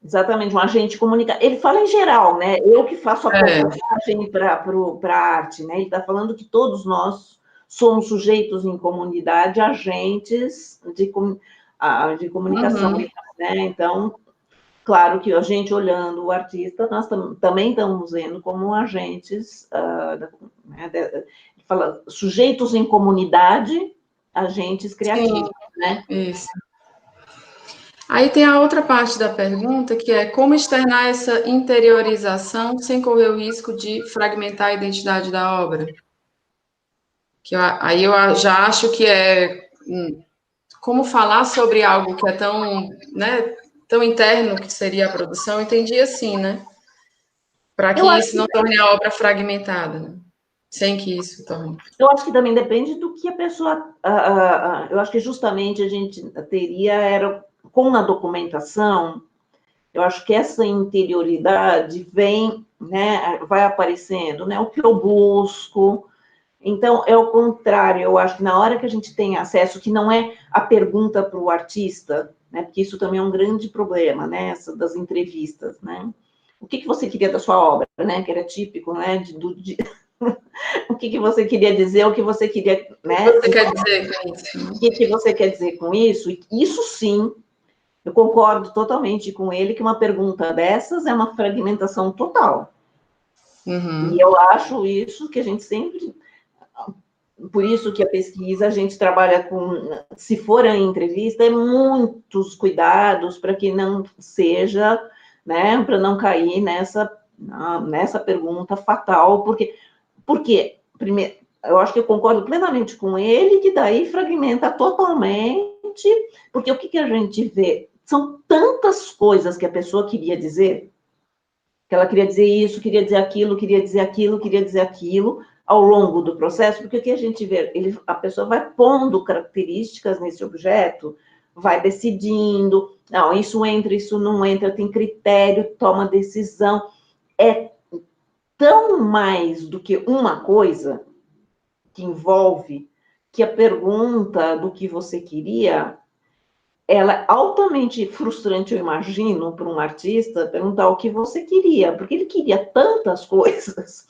Exatamente, um agente comunicativo. Ele fala em geral, né? Eu que faço a propagem para a arte, né? Ele está falando que todos nós somos sujeitos em comunidade, agentes de comunicação, né? Então, claro que a gente olhando o artista, nós também estamos vendo como agentes, fala, sujeitos em comunidade, agentes criativos, Sim, né? isso. Aí tem a outra parte da pergunta, que é como externar essa interiorização sem correr o risco de fragmentar a identidade da obra? Aí eu já acho que é como falar sobre algo que é tão, né, tão interno que seria a produção, eu entendi assim, né? Para que Eu acho isso não torne a obra fragmentada, né? Sem que isso torne. Eu acho que também depende do que a pessoa. Eu acho que justamente a gente teria, era com a documentação, eu acho que essa interioridade vem, né, vai aparecendo, né, o que eu busco. Então, é o contrário, eu acho que na hora que a gente tem acesso, que não é a pergunta para o artista, né, porque isso também é um grande problema, né, essa das entrevistas, né? O que você queria da sua obra, né, que era típico, né, o que você queria dizer, o que você queria, né? O que você quer dizer com isso? O que você quer dizer com isso? Isso sim, eu concordo totalmente com ele que uma pergunta dessas é uma fragmentação total. Uhum. E eu acho isso que a gente sempre... Por isso que a pesquisa, a gente trabalha com... Se for a entrevista, é muitos cuidados para que não seja, né? Para não cair nessa pergunta fatal, porque primeiro, eu acho que eu concordo plenamente com ele, que daí fragmenta totalmente, porque o que a gente vê? São tantas coisas que a pessoa queria dizer, que ela queria dizer isso, queria dizer aquilo, queria dizer aquilo, queria dizer aquilo, ao longo do processo, porque o que a gente vê? A pessoa vai pondo características nesse objeto, vai decidindo, não, isso entra, isso não entra, tem critério, toma decisão. É tão mais do que uma coisa que envolve, que a pergunta do que você queria, ela é altamente frustrante, eu imagino, para um artista perguntar o que você queria, porque ele queria tantas coisas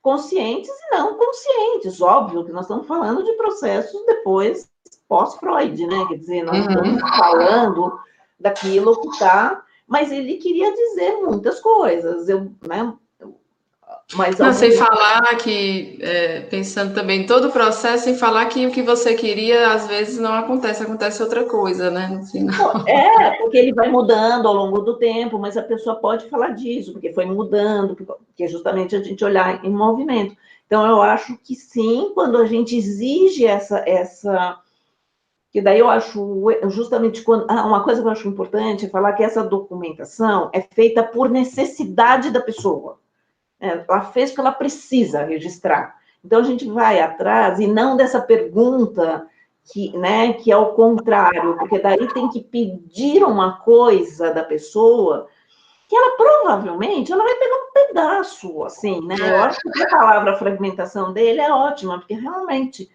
conscientes e não conscientes, óbvio que nós estamos falando de processos depois pós-Freud, né? Quer dizer, nós estamos falando daquilo que está, mas ele queria dizer muitas coisas, né? Mas Não, sem falar que, pensando também em todo o processo, sem falar que o que você queria, às vezes, não acontece, acontece outra coisa, né, no final. porque ele vai mudando ao longo do tempo, mas a pessoa pode falar disso, porque foi mudando, porque é justamente a gente olhar em movimento. Então, eu acho que sim, quando a gente exige que daí eu acho, justamente, uma coisa que eu acho importante é falar que essa documentação é feita por necessidade da pessoa. Ela fez porque ela precisa registrar. Então, a gente vai atrás, e não dessa pergunta que é o contrário, porque daí tem que pedir uma coisa da pessoa que ela provavelmente ela vai pegar um pedaço, assim, né? Eu acho que a palavra fragmentação dele é ótima, porque realmente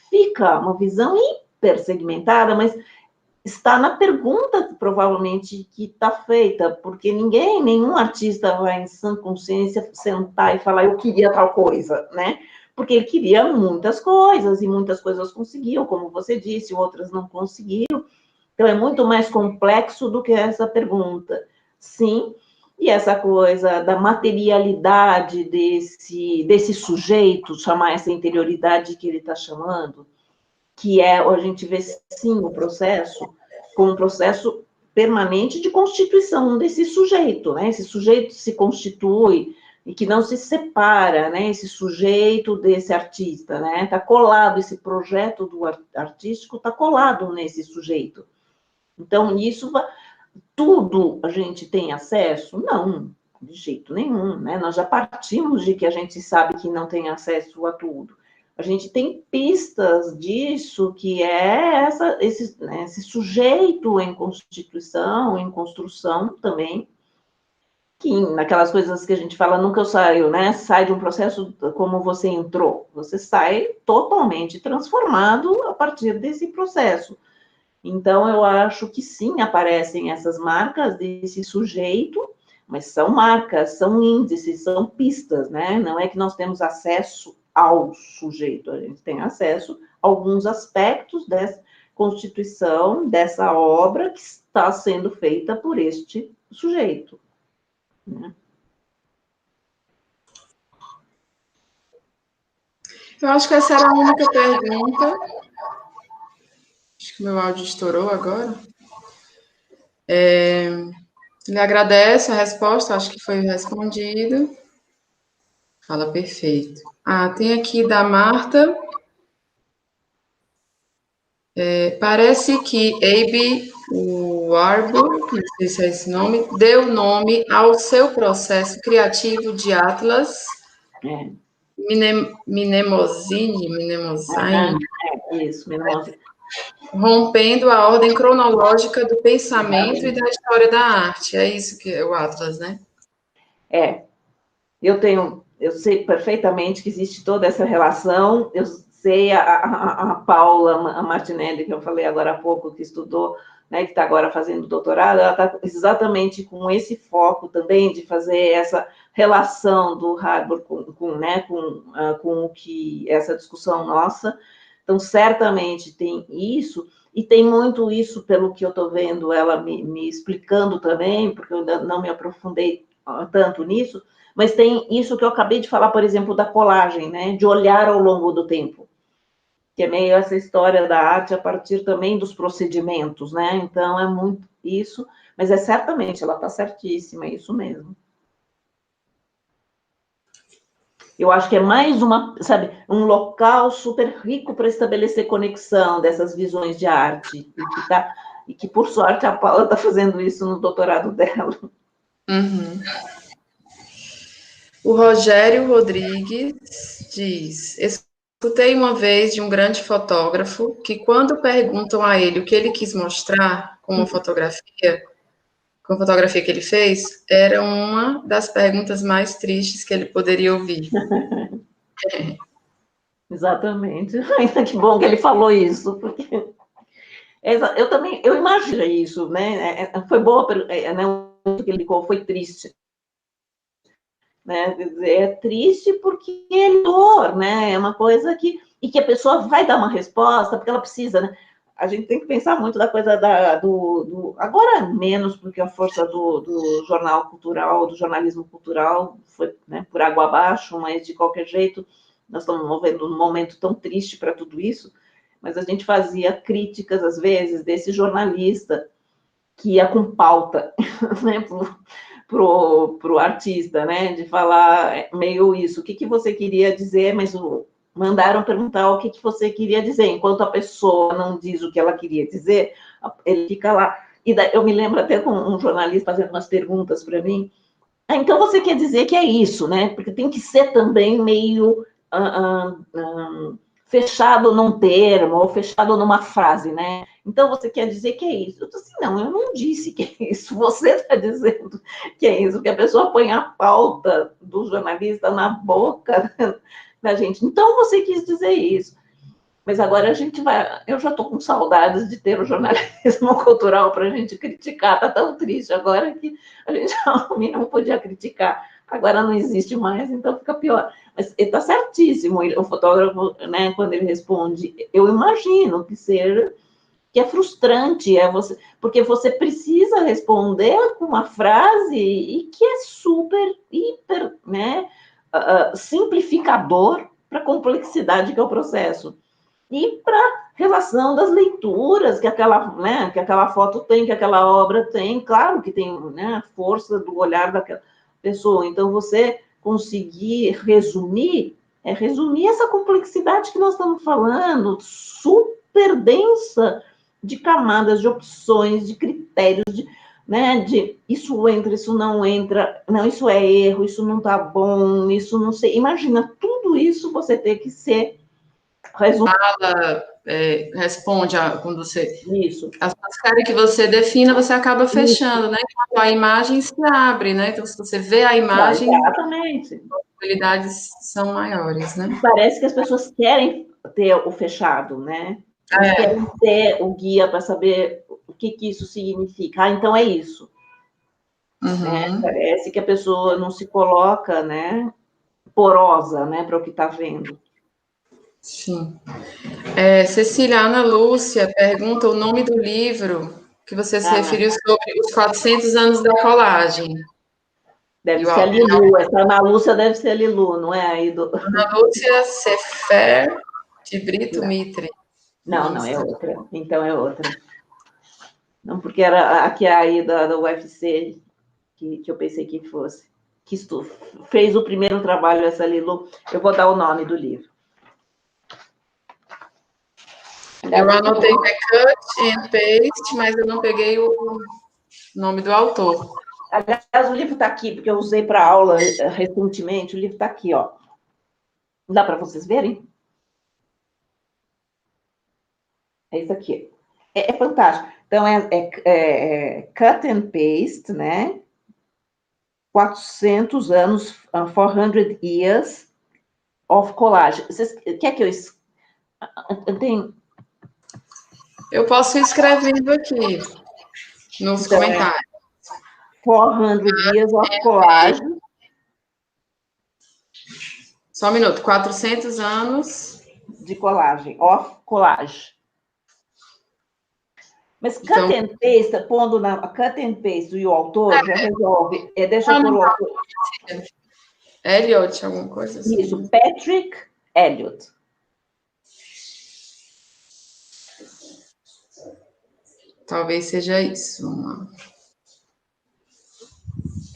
fica uma visão hipersegmentada, mas está na pergunta, provavelmente, que está feita, porque nenhum artista vai em sã consciência sentar e falar, eu queria tal coisa, né? Porque ele queria muitas coisas, e muitas coisas conseguiu, como você disse, outras não conseguiram. Então, é muito mais complexo do que essa pergunta. Sim, e essa coisa da materialidade desse sujeito, chamar essa interioridade que ele está chamando, que a gente vê, sim, o processo como um processo permanente de constituição desse sujeito, né? Esse sujeito se constitui e que não se separa, né? Esse sujeito desse artista, né? Está colado, esse projeto do artístico está colado nesse sujeito. Então, isso, tudo a gente tem acesso? Não, de jeito nenhum, né? Nós já partimos de que a gente sabe que não tem acesso a tudo. A gente tem pistas disso, que é esse sujeito em constituição, em construção também, que naquelas coisas que a gente fala, nunca eu saio, né? Sai de um processo como você entrou. Você sai totalmente transformado a partir desse processo. Então, eu acho que sim, aparecem essas marcas desse sujeito, mas são marcas, são índices, são pistas, né? Não é que nós temos acesso ao sujeito, a gente tem acesso a alguns aspectos dessa constituição, dessa obra, está sendo feita por este sujeito, né? Eu acho que essa era a única pergunta. Acho que meu áudio estourou agora. Ele agradece a resposta, acho que foi respondido. Fala perfeito. Tem aqui da Marta. Parece que Abe Warburg, não sei se é esse nome, deu nome ao seu processo criativo de Atlas Mnemosine, Isso, Mnemosine. Rompendo a ordem cronológica do pensamento e da história da arte. É isso que é o Atlas, né? Eu sei perfeitamente que existe toda essa relação, eu sei a Paula Martinelli, que eu falei agora há pouco, que estudou, né, que está agora fazendo doutorado, ela está exatamente com esse foco também de fazer essa relação do Harvard com o que essa discussão nossa. Então, certamente tem isso, e tem muito isso, pelo que eu estou vendo ela me explicando também, porque eu ainda não me aprofundei tanto nisso, mas tem isso que eu acabei de falar, por exemplo, da colagem, né? De olhar ao longo do tempo, que é meio essa história da arte a partir também dos procedimentos, né? Então, é muito isso, mas certamente, ela está certíssima, é isso mesmo. Eu acho que é mais um local super rico para estabelecer conexão dessas visões de arte, e que, por sorte, a Paula está fazendo isso no doutorado dela. Uhum. O Rogério Rodrigues diz: escutei uma vez de um grande fotógrafo que, quando perguntam a ele o que ele quis mostrar com a fotografia que ele fez, era uma das perguntas mais tristes que ele poderia ouvir. Exatamente. Ainda que bom que ele falou isso, porque eu imagino isso, né? Foi boa, né? O que ele ficou foi triste. Né? É triste porque é dor, né? É uma coisa que a pessoa vai dar uma resposta porque ela precisa, né? A gente tem que pensar muito da coisa agora menos, porque a força do jornal cultural, do jornalismo cultural foi, né, por água abaixo, mas de qualquer jeito nós estamos vivendo um momento tão triste para tudo isso, mas a gente fazia críticas às vezes desse jornalista que ia com pauta, né, pro artista, né, de falar meio isso, o que você queria dizer, mas mandaram perguntar o que você queria dizer, enquanto a pessoa não diz o que ela queria dizer, ele fica lá, e daí, eu me lembro até com um jornalista fazendo umas perguntas para mim, então você quer dizer que é isso, né, porque tem que ser também meio fechado num termo, ou fechado numa frase, né? Então, você quer dizer que é isso? Eu disse assim, não, eu não disse que é isso, você está dizendo que é isso, que a pessoa põe a pauta do jornalista na boca da gente. Então, você quis dizer isso. Mas agora a gente vai... Eu já estou com saudades de ter o jornalismo cultural para a gente criticar. Está tão triste agora que a gente não podia criticar. Agora não existe mais, então fica pior. Mas ele está certíssimo, o fotógrafo, né, quando ele responde, eu imagino que é frustrante, porque você precisa responder com uma frase e que é super, hiper, né, simplificador para a complexidade que é o processo. E para a relação das leituras que aquela foto tem, que aquela obra tem, claro que tem, né, a força do olhar daquela pessoa. Então, você conseguir resumir essa complexidade que nós estamos falando, super densa, de camadas, de opções, de critérios, né, de isso entra, isso não entra, não, isso é erro, isso não está bom, isso não sei. Imagina, tudo isso você ter que ser resumido. Responde quando você... Isso. As querem que você defina, você acaba fechando, né? Enquanto a imagem se abre, né? Então, se você vê a imagem, exatamente, as possibilidades são maiores, né? Parece que as pessoas querem ter o fechado, né? Elas querem ter o guia para saber o que isso significa. Então é isso. Né? Parece que a pessoa não se coloca, né, porosa, né, para o que está vendo. Sim. Cecília, Ana Lúcia pergunta o nome do livro que você se referiu sobre os 400 anos da colagem. Deve ser a Lilu, essa Ana Lúcia deve ser a Lilu, não é? Aí Ana Lúcia Sefer de Brito Mitre. Não, é outra. Então é outra. Não, porque era aqui aí da UFC que eu pensei que fosse. Que fez o primeiro trabalho, essa Lilu. Eu vou dar o nome do livro. Eu anotei cut and paste, mas eu não peguei o nome do autor. Aliás, o livro está aqui, porque eu usei para aula recentemente. O livro está aqui, ó. Dá para vocês verem? É isso aqui. É fantástico. Então, é cut and paste, né? 400 anos, 400 years of collage. Vocês quer que eu tenho? Eu posso ir escrevendo aqui nos comentários. 400 years of collage. Só um minuto. 400 anos de colagem, of collage. Mas cut and paste, pondo na cut and paste e o autor já resolve. Deixa eu pôr o autor. Eliot, alguma coisa assim. Isso, Patrick Eliot. Talvez seja isso.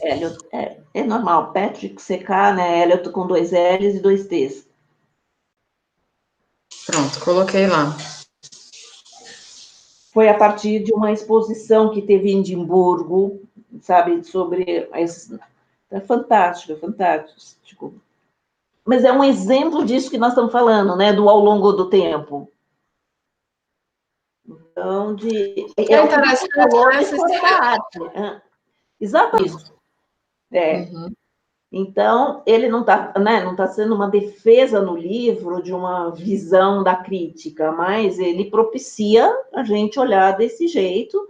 Eliot, é normal. Patrick, CK, né? Eliot com 2 L's e 2 T's. Pronto, coloquei lá. Foi a partir de uma exposição que teve em Edimburgo, sabe, sobre... É fantástico, é fantástico. Mas é um exemplo disso que nós estamos falando, né, do ao longo do tempo. Então, é interessante da arte. Exatamente. Uhum. Então, ele não está, né, não tá sendo uma defesa no livro de uma visão da crítica, mas ele propicia a gente olhar desse jeito,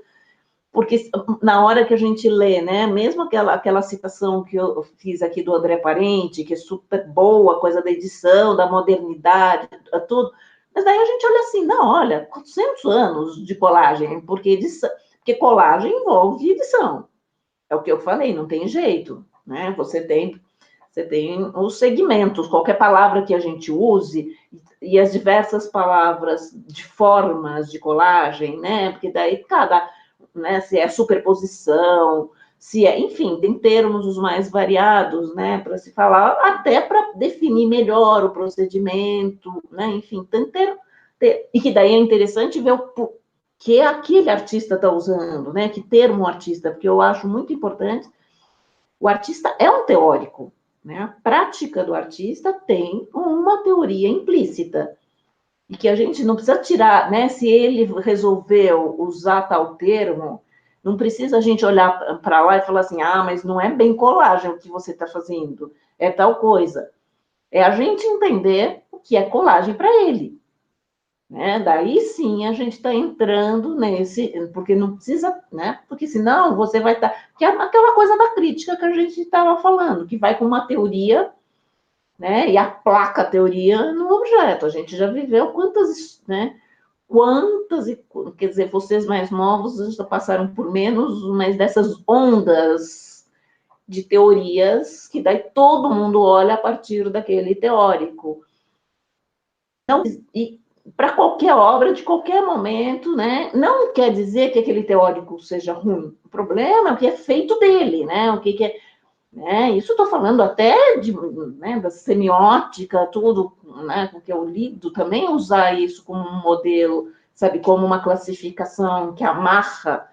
porque na hora que a gente lê, né, mesmo aquela citação que eu fiz aqui do André Parente, que é super boa, coisa da edição, da modernidade, tudo, mas daí a gente olha assim, não, olha, 400 anos de colagem, porque colagem envolve edição. É o que eu falei, não tem jeito, né? Você tem os segmentos, qualquer palavra que a gente use, e as diversas palavras de formas de colagem, né? Porque daí né, se é superposição, se é, enfim, tem termos os mais variados, né, para se falar, até para definir melhor o procedimento, né, enfim, e que daí é interessante ver o que aquele artista está usando, né, que termo o artista, porque eu acho muito importante, o artista é um teórico, né, a prática do artista tem uma teoria implícita, e que a gente não precisa tirar, né? Se ele resolveu usar tal termo, não precisa a gente olhar para lá e falar assim, mas não é bem colagem o que você está fazendo, é tal coisa. É a gente entender o que é colagem para ele. Né? Daí sim a gente está entrando nesse, porque não precisa, né? Porque senão você vai estar. Que é aquela coisa da crítica que a gente estava falando, que vai com uma teoria. Né? E aplaca a teoria no objeto. A gente já viveu quantas, quer dizer, vocês mais novos já passaram por menos, mas dessas ondas de teorias que daí todo mundo olha a partir daquele teórico. Então, e para qualquer obra, de qualquer momento, né? Não quer dizer que aquele teórico seja ruim. O problema é o que é feito dele, né? O que é. Isso estou falando até da semiótica, tudo, né, porque eu lido também usar isso como um modelo, sabe, como uma classificação que amarra.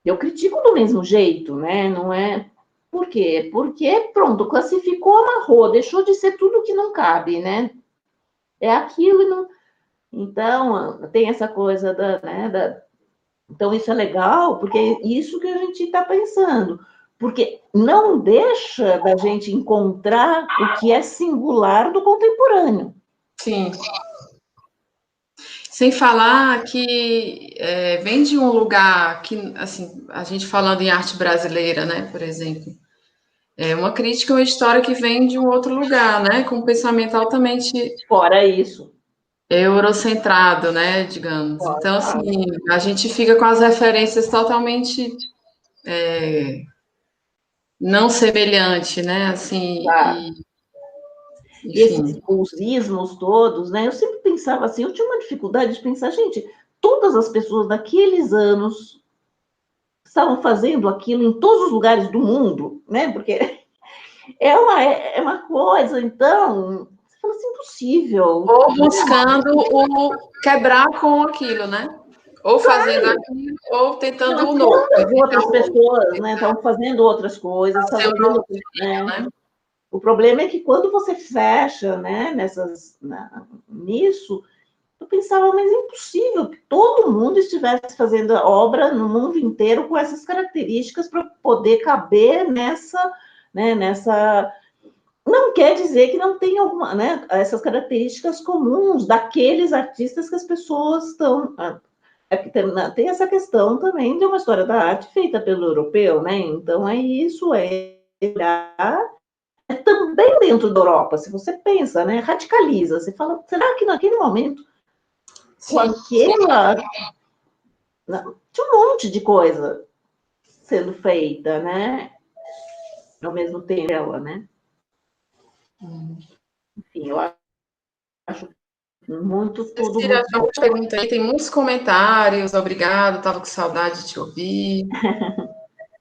Eu critico do mesmo jeito, né? Não é. Por quê? Porque, pronto, classificou, amarrou, deixou de ser tudo que não cabe, né? É aquilo e não. Então, tem essa coisa Então, isso é legal, porque é isso que a gente está pensando. Porque não deixa da gente encontrar o que é singular do contemporâneo. Sim. Sem falar que vem de um lugar que, assim, a gente falando em arte brasileira, né, por exemplo, é uma crítica, uma história que vem de um outro lugar, né, com um pensamento altamente... Fora isso. eurocentrado, né, digamos. Então, assim, a gente fica com as referências totalmente não semelhante, né, assim, Claro. E enfim. os ismos todos, né? Eu sempre pensava assim, eu tinha uma dificuldade de pensar, gente, todas as pessoas daqueles anos estavam fazendo aquilo em todos os lugares do mundo, né? Porque é uma coisa, então, você fala assim, impossível. Ou buscando o quebrar com aquilo, né? Ou fazendo aquilo, ou tentando Não, o novo. quantas outras pessoas, né, estavam fazendo outras coisas, estavam tendo, né? Né? O problema é que quando você fecha, né, nisso, eu pensava, mas é impossível que todo mundo estivesse fazendo a obra no mundo inteiro com essas características para poder caber nessa. Não quer dizer que não tenha alguma, né, essas características comuns daqueles artistas que as pessoas estão. É que tem essa questão também de uma história da arte feita pelo europeu, né? Então é isso, também dentro da Europa, se você pensa, né, radicaliza, você fala, será que naquele momento, com aquela. Tinha um monte de coisa sendo feita, né? Ao mesmo tempo, ela, né? Enfim, eu acho muito, tudo Cecília, muito já bom. te perguntei, tem muitos comentários, obrigado, estava com saudade de te ouvir.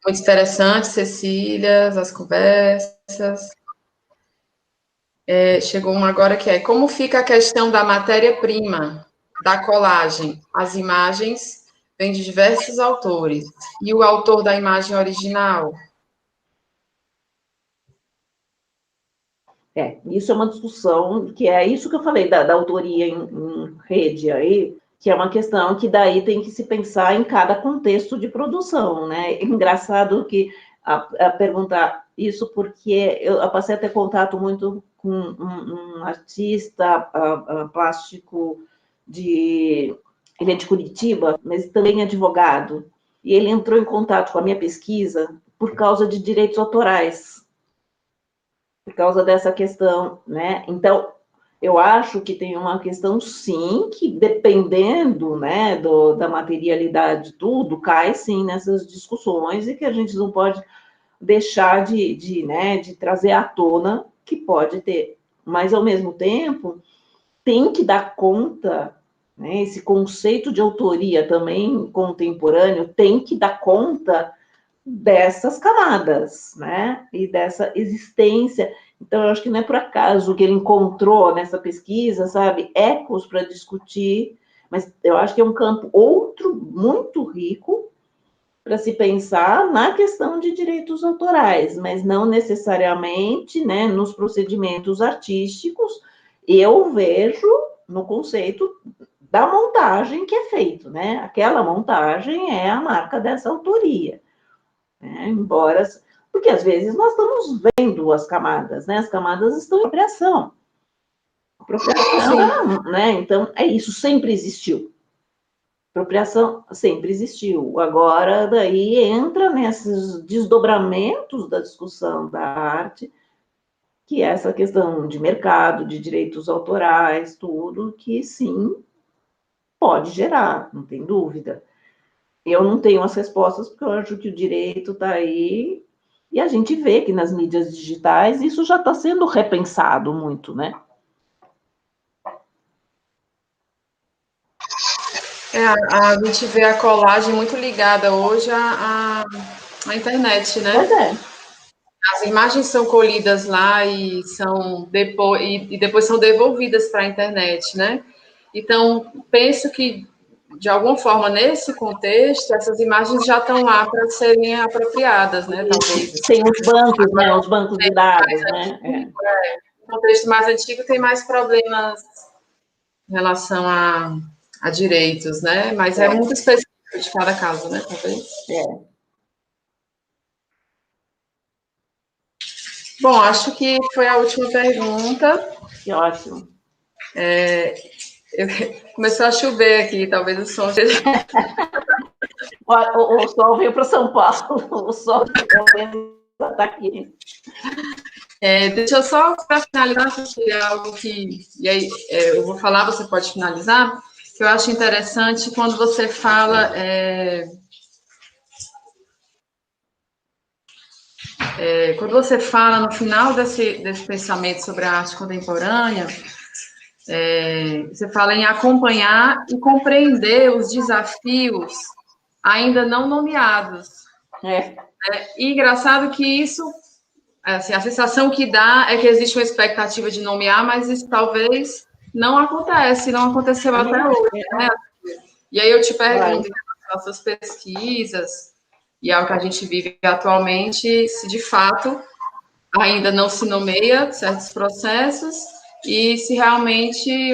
Muito interessante, Cecília, as conversas. Chegou um agora que é, como fica a questão da matéria-prima, da colagem? As imagens vêm de diversos autores. E o autor da imagem original? Isso é uma discussão, que é isso que eu falei, da autoria em rede aí, que é uma questão que daí tem que se pensar em cada contexto de produção, né? É engraçado que a perguntar isso, porque eu passei a ter contato muito com um artista plástico ele é de Curitiba, mas também advogado, e ele entrou em contato com a minha pesquisa por causa de direitos autorais, por causa dessa questão, né? Então, eu acho que tem uma questão, sim, que dependendo, né, da materialidade, tudo, cai, sim, nessas discussões e que a gente não pode deixar de trazer à tona que pode ter. Mas, ao mesmo tempo, tem que dar conta, né, esse conceito de autoria também contemporâneo tem que dar conta dessas camadas, né? E dessa existência. Então, eu acho que não é por acaso que ele encontrou nessa pesquisa, sabe, ecos para discutir, mas eu acho que é um campo outro muito rico para se pensar na questão de direitos autorais, mas não necessariamente, né, nos procedimentos artísticos. Eu vejo no conceito da montagem que é feito, né? Aquela montagem é a marca dessa autoria. Embora, porque às vezes nós estamos vendo as camadas, né? As camadas estão em apropriação. Apropriação, né? Então, é isso, sempre existiu. Apropriação sempre existiu. Agora, daí entra nesses desdobramentos da discussão da arte, que é essa questão de mercado, de direitos autorais, tudo que sim pode gerar, não tem dúvida. Eu não tenho as respostas, porque eu acho que o direito está aí, e a gente vê que nas mídias digitais isso já está sendo repensado muito, né? A gente vê a colagem muito ligada hoje à internet, né? Pois é. As imagens são colhidas lá e depois são devolvidas para a internet, né? Então, penso que, de alguma forma, nesse contexto, essas imagens já estão lá para serem apropriadas, né? Talvez. Tem os bancos, né? Os bancos de dados, né? No contexto mais antigo tem mais problemas em relação a direitos, né? Mas é muito específico de cada caso, né? Talvez. Bom, acho que foi a última pergunta. Que ótimo. Começou a chover aqui, talvez o som seja. O sol veio para São Paulo, o sol está aqui. Deixa eu só, para finalizar, porque é algo que... E aí, eu vou falar, você pode finalizar, que eu acho interessante quando você fala... quando você fala no final desse pensamento sobre a arte contemporânea, você fala em acompanhar e compreender os desafios ainda não nomeados. E engraçado que isso, assim, a sensação que dá é que existe uma expectativa de nomear, mas isso talvez não acontece, não aconteceu até hoje, né? E aí eu te pergunto, em relação às suas pesquisas, e ao que a gente vive atualmente, se de fato ainda não se nomeia certos processos, e se realmente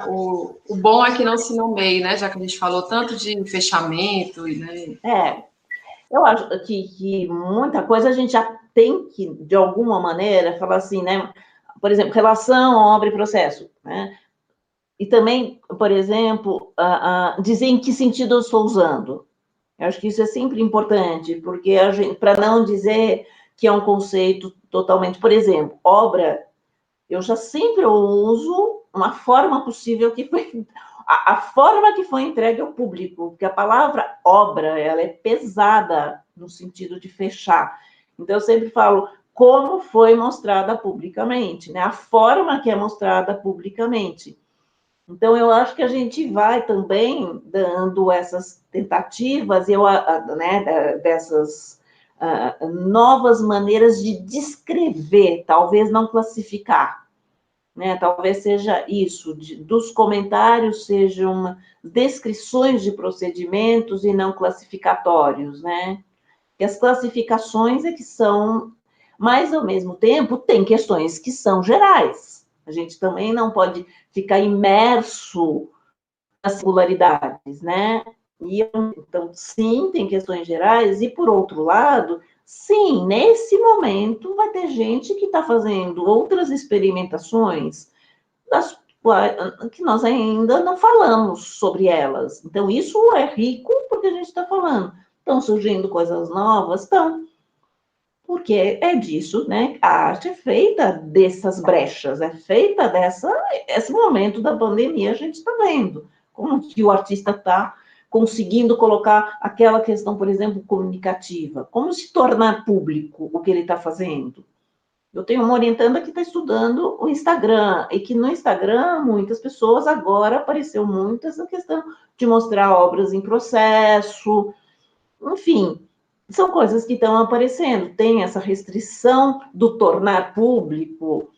o bom é que não se nomeie, né? Já que a gente falou tanto de fechamento, né? Eu acho que muita coisa a gente já tem que, de alguma maneira, falar assim, né? Por exemplo, relação, obra e processo, né? E também, por exemplo, dizer em que sentido eu estou usando. Eu acho que isso é sempre importante, porque para não dizer que é um conceito totalmente... Por exemplo, obra, eu já sempre uso uma forma possível que foi... A forma que foi entregue ao público, porque a palavra obra, ela é pesada no sentido de fechar. Então, eu sempre falo como foi mostrada publicamente, né? A forma que é mostrada publicamente. Então, eu acho que a gente vai também dando essas tentativas, né, dessas novas maneiras de descrever, talvez não classificar, né? Talvez seja isso, dos comentários sejam descrições de procedimentos e não classificatórios, né? E as classificações é que são, mas ao mesmo tempo tem questões que são gerais. A gente também não pode ficar imerso nas singularidades, né? Então, sim, tem questões gerais, e por outro lado, sim, nesse momento vai ter gente que está fazendo outras experimentações que nós ainda não falamos sobre elas. Então, isso é rico porque a gente está falando. Estão surgindo coisas novas? Estão. Porque é disso, né? A arte é feita dessas brechas, é feita esse momento da pandemia, a gente está vendo como que o artista está conseguindo colocar aquela questão, por exemplo, comunicativa, como se tornar público o que ele está fazendo. Eu tenho uma orientanda que está estudando o Instagram, e que no Instagram, muitas pessoas, agora apareceu muito essa questão de mostrar obras em processo, enfim, são coisas que estão aparecendo. Tem essa restrição do tornar público.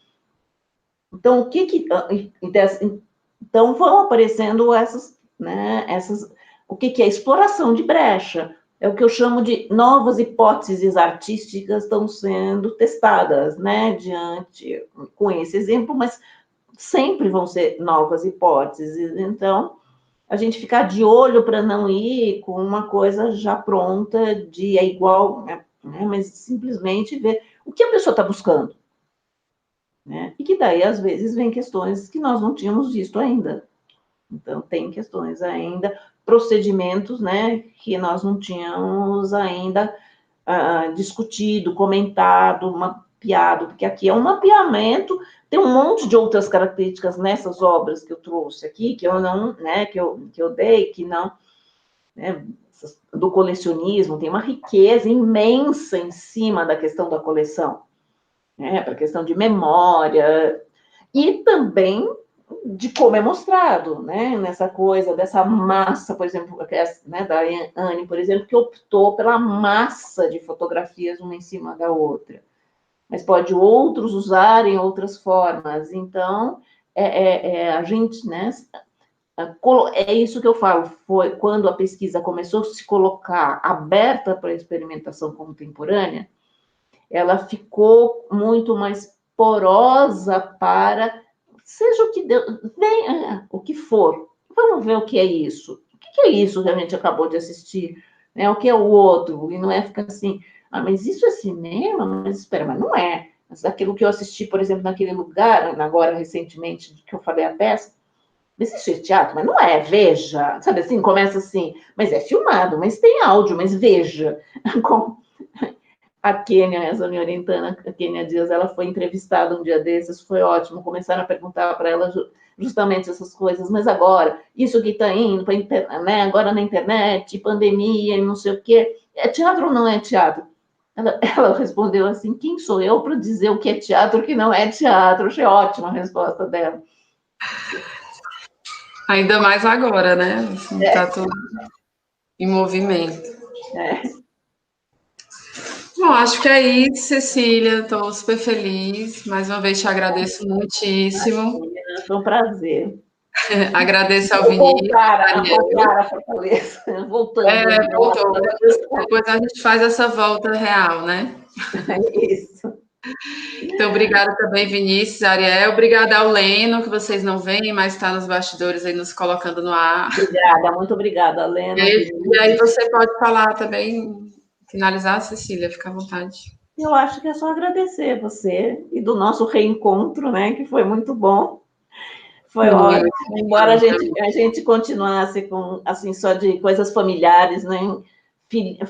Então, então vão aparecendo essas, né, o que é exploração de brecha? É o que eu chamo de novas hipóteses artísticas estão sendo testadas, né, com esse exemplo, mas sempre vão ser novas hipóteses. Então, a gente ficar de olho para não ir com uma coisa já pronta, é igual, né, mas simplesmente ver o que a pessoa está buscando. Né? E que daí, às vezes, vem questões que nós não tínhamos visto ainda. Então, tem questões ainda, procedimentos, né, que nós não tínhamos ainda discutido, comentado, mapeado, porque aqui é um mapeamento, tem um monte de outras características nessas obras que eu trouxe aqui, que eu não, né, que eu dei, que não, né, do colecionismo, tem uma riqueza imensa em cima da questão da coleção, né, para a questão de memória, e também de como é mostrado, né, nessa coisa dessa massa, por exemplo, né, da Anne, por exemplo, que optou pela massa de fotografias uma em cima da outra, mas pode outros usarem outras formas. Então, a gente, né, é isso que eu falo, foi quando a pesquisa começou a se colocar aberta para a experimentação contemporânea, ela ficou muito mais porosa para, seja o que Deus, venha o que for, vamos ver o que é isso. O que é isso que a gente acabou de assistir? Né? O que é o outro? E não é ficar assim, mas isso é cinema? Mas espera, mas não é. Mas aquilo que eu assisti, por exemplo, naquele lugar, agora recentemente, que eu falei a peça, mas isso é teatro? Mas não é, veja. Sabe assim, começa assim, mas é filmado, mas tem áudio, mas veja. a Kênia, essa minha orientanda, a Kênia Dias, ela foi entrevistada um dia desses, foi ótimo, começaram a perguntar para ela justamente essas coisas, mas agora, isso que está indo, né, agora na internet, pandemia e não sei o quê, é teatro ou não é teatro? Ela respondeu assim, quem sou eu para dizer o que é teatro e o que não é teatro? Achei ótima a resposta dela. Ainda mais agora, né? Assim, tá tudo em movimento. Bom, acho que é isso, Cecília. Estou super feliz. Mais uma vez te agradeço muitíssimo. Foi um prazer. Agradeço ao Vinícius. Voltar a Fortaleza. Voltando. Voltou. Depois a gente faz essa volta real, né? Isso. Então, obrigada também, Vinícius, Ariel. Obrigada ao Leno, que vocês não veem, mas está nos bastidores aí nos colocando no ar. Obrigada, muito obrigada, Lena. E aí você pode falar também, finalizar, Cecília, fica à vontade. Eu acho que é só agradecer você e do nosso reencontro, né, que foi muito bom. Foi ótimo. Embora a gente continuasse com, assim, só de coisas familiares, né,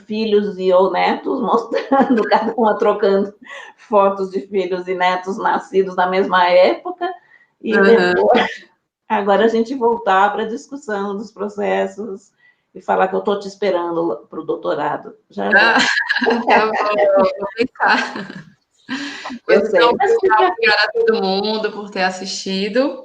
filhos e ou netos, mostrando, cada uma trocando fotos de filhos e netos nascidos na mesma época, e depois, agora a gente voltar para a discussão dos processos e falar que eu estou te esperando para o doutorado. Já. Eu vou pensar. Então, obrigada a todo mundo por ter assistido.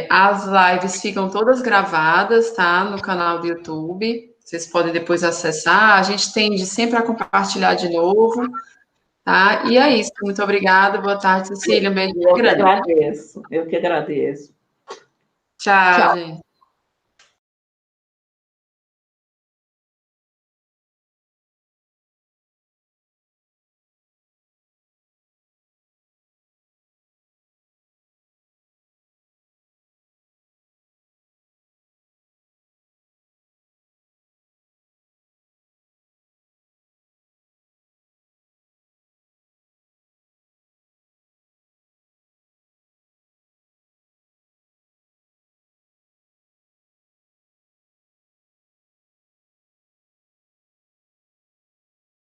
As lives ficam todas gravadas, tá? No canal do YouTube. Vocês podem depois acessar. A gente tende sempre a compartilhar de novo, tá? E é isso. Muito obrigada. Boa tarde, Cecília. Um beijo grande. Eu que agradeço. Tchau, gente.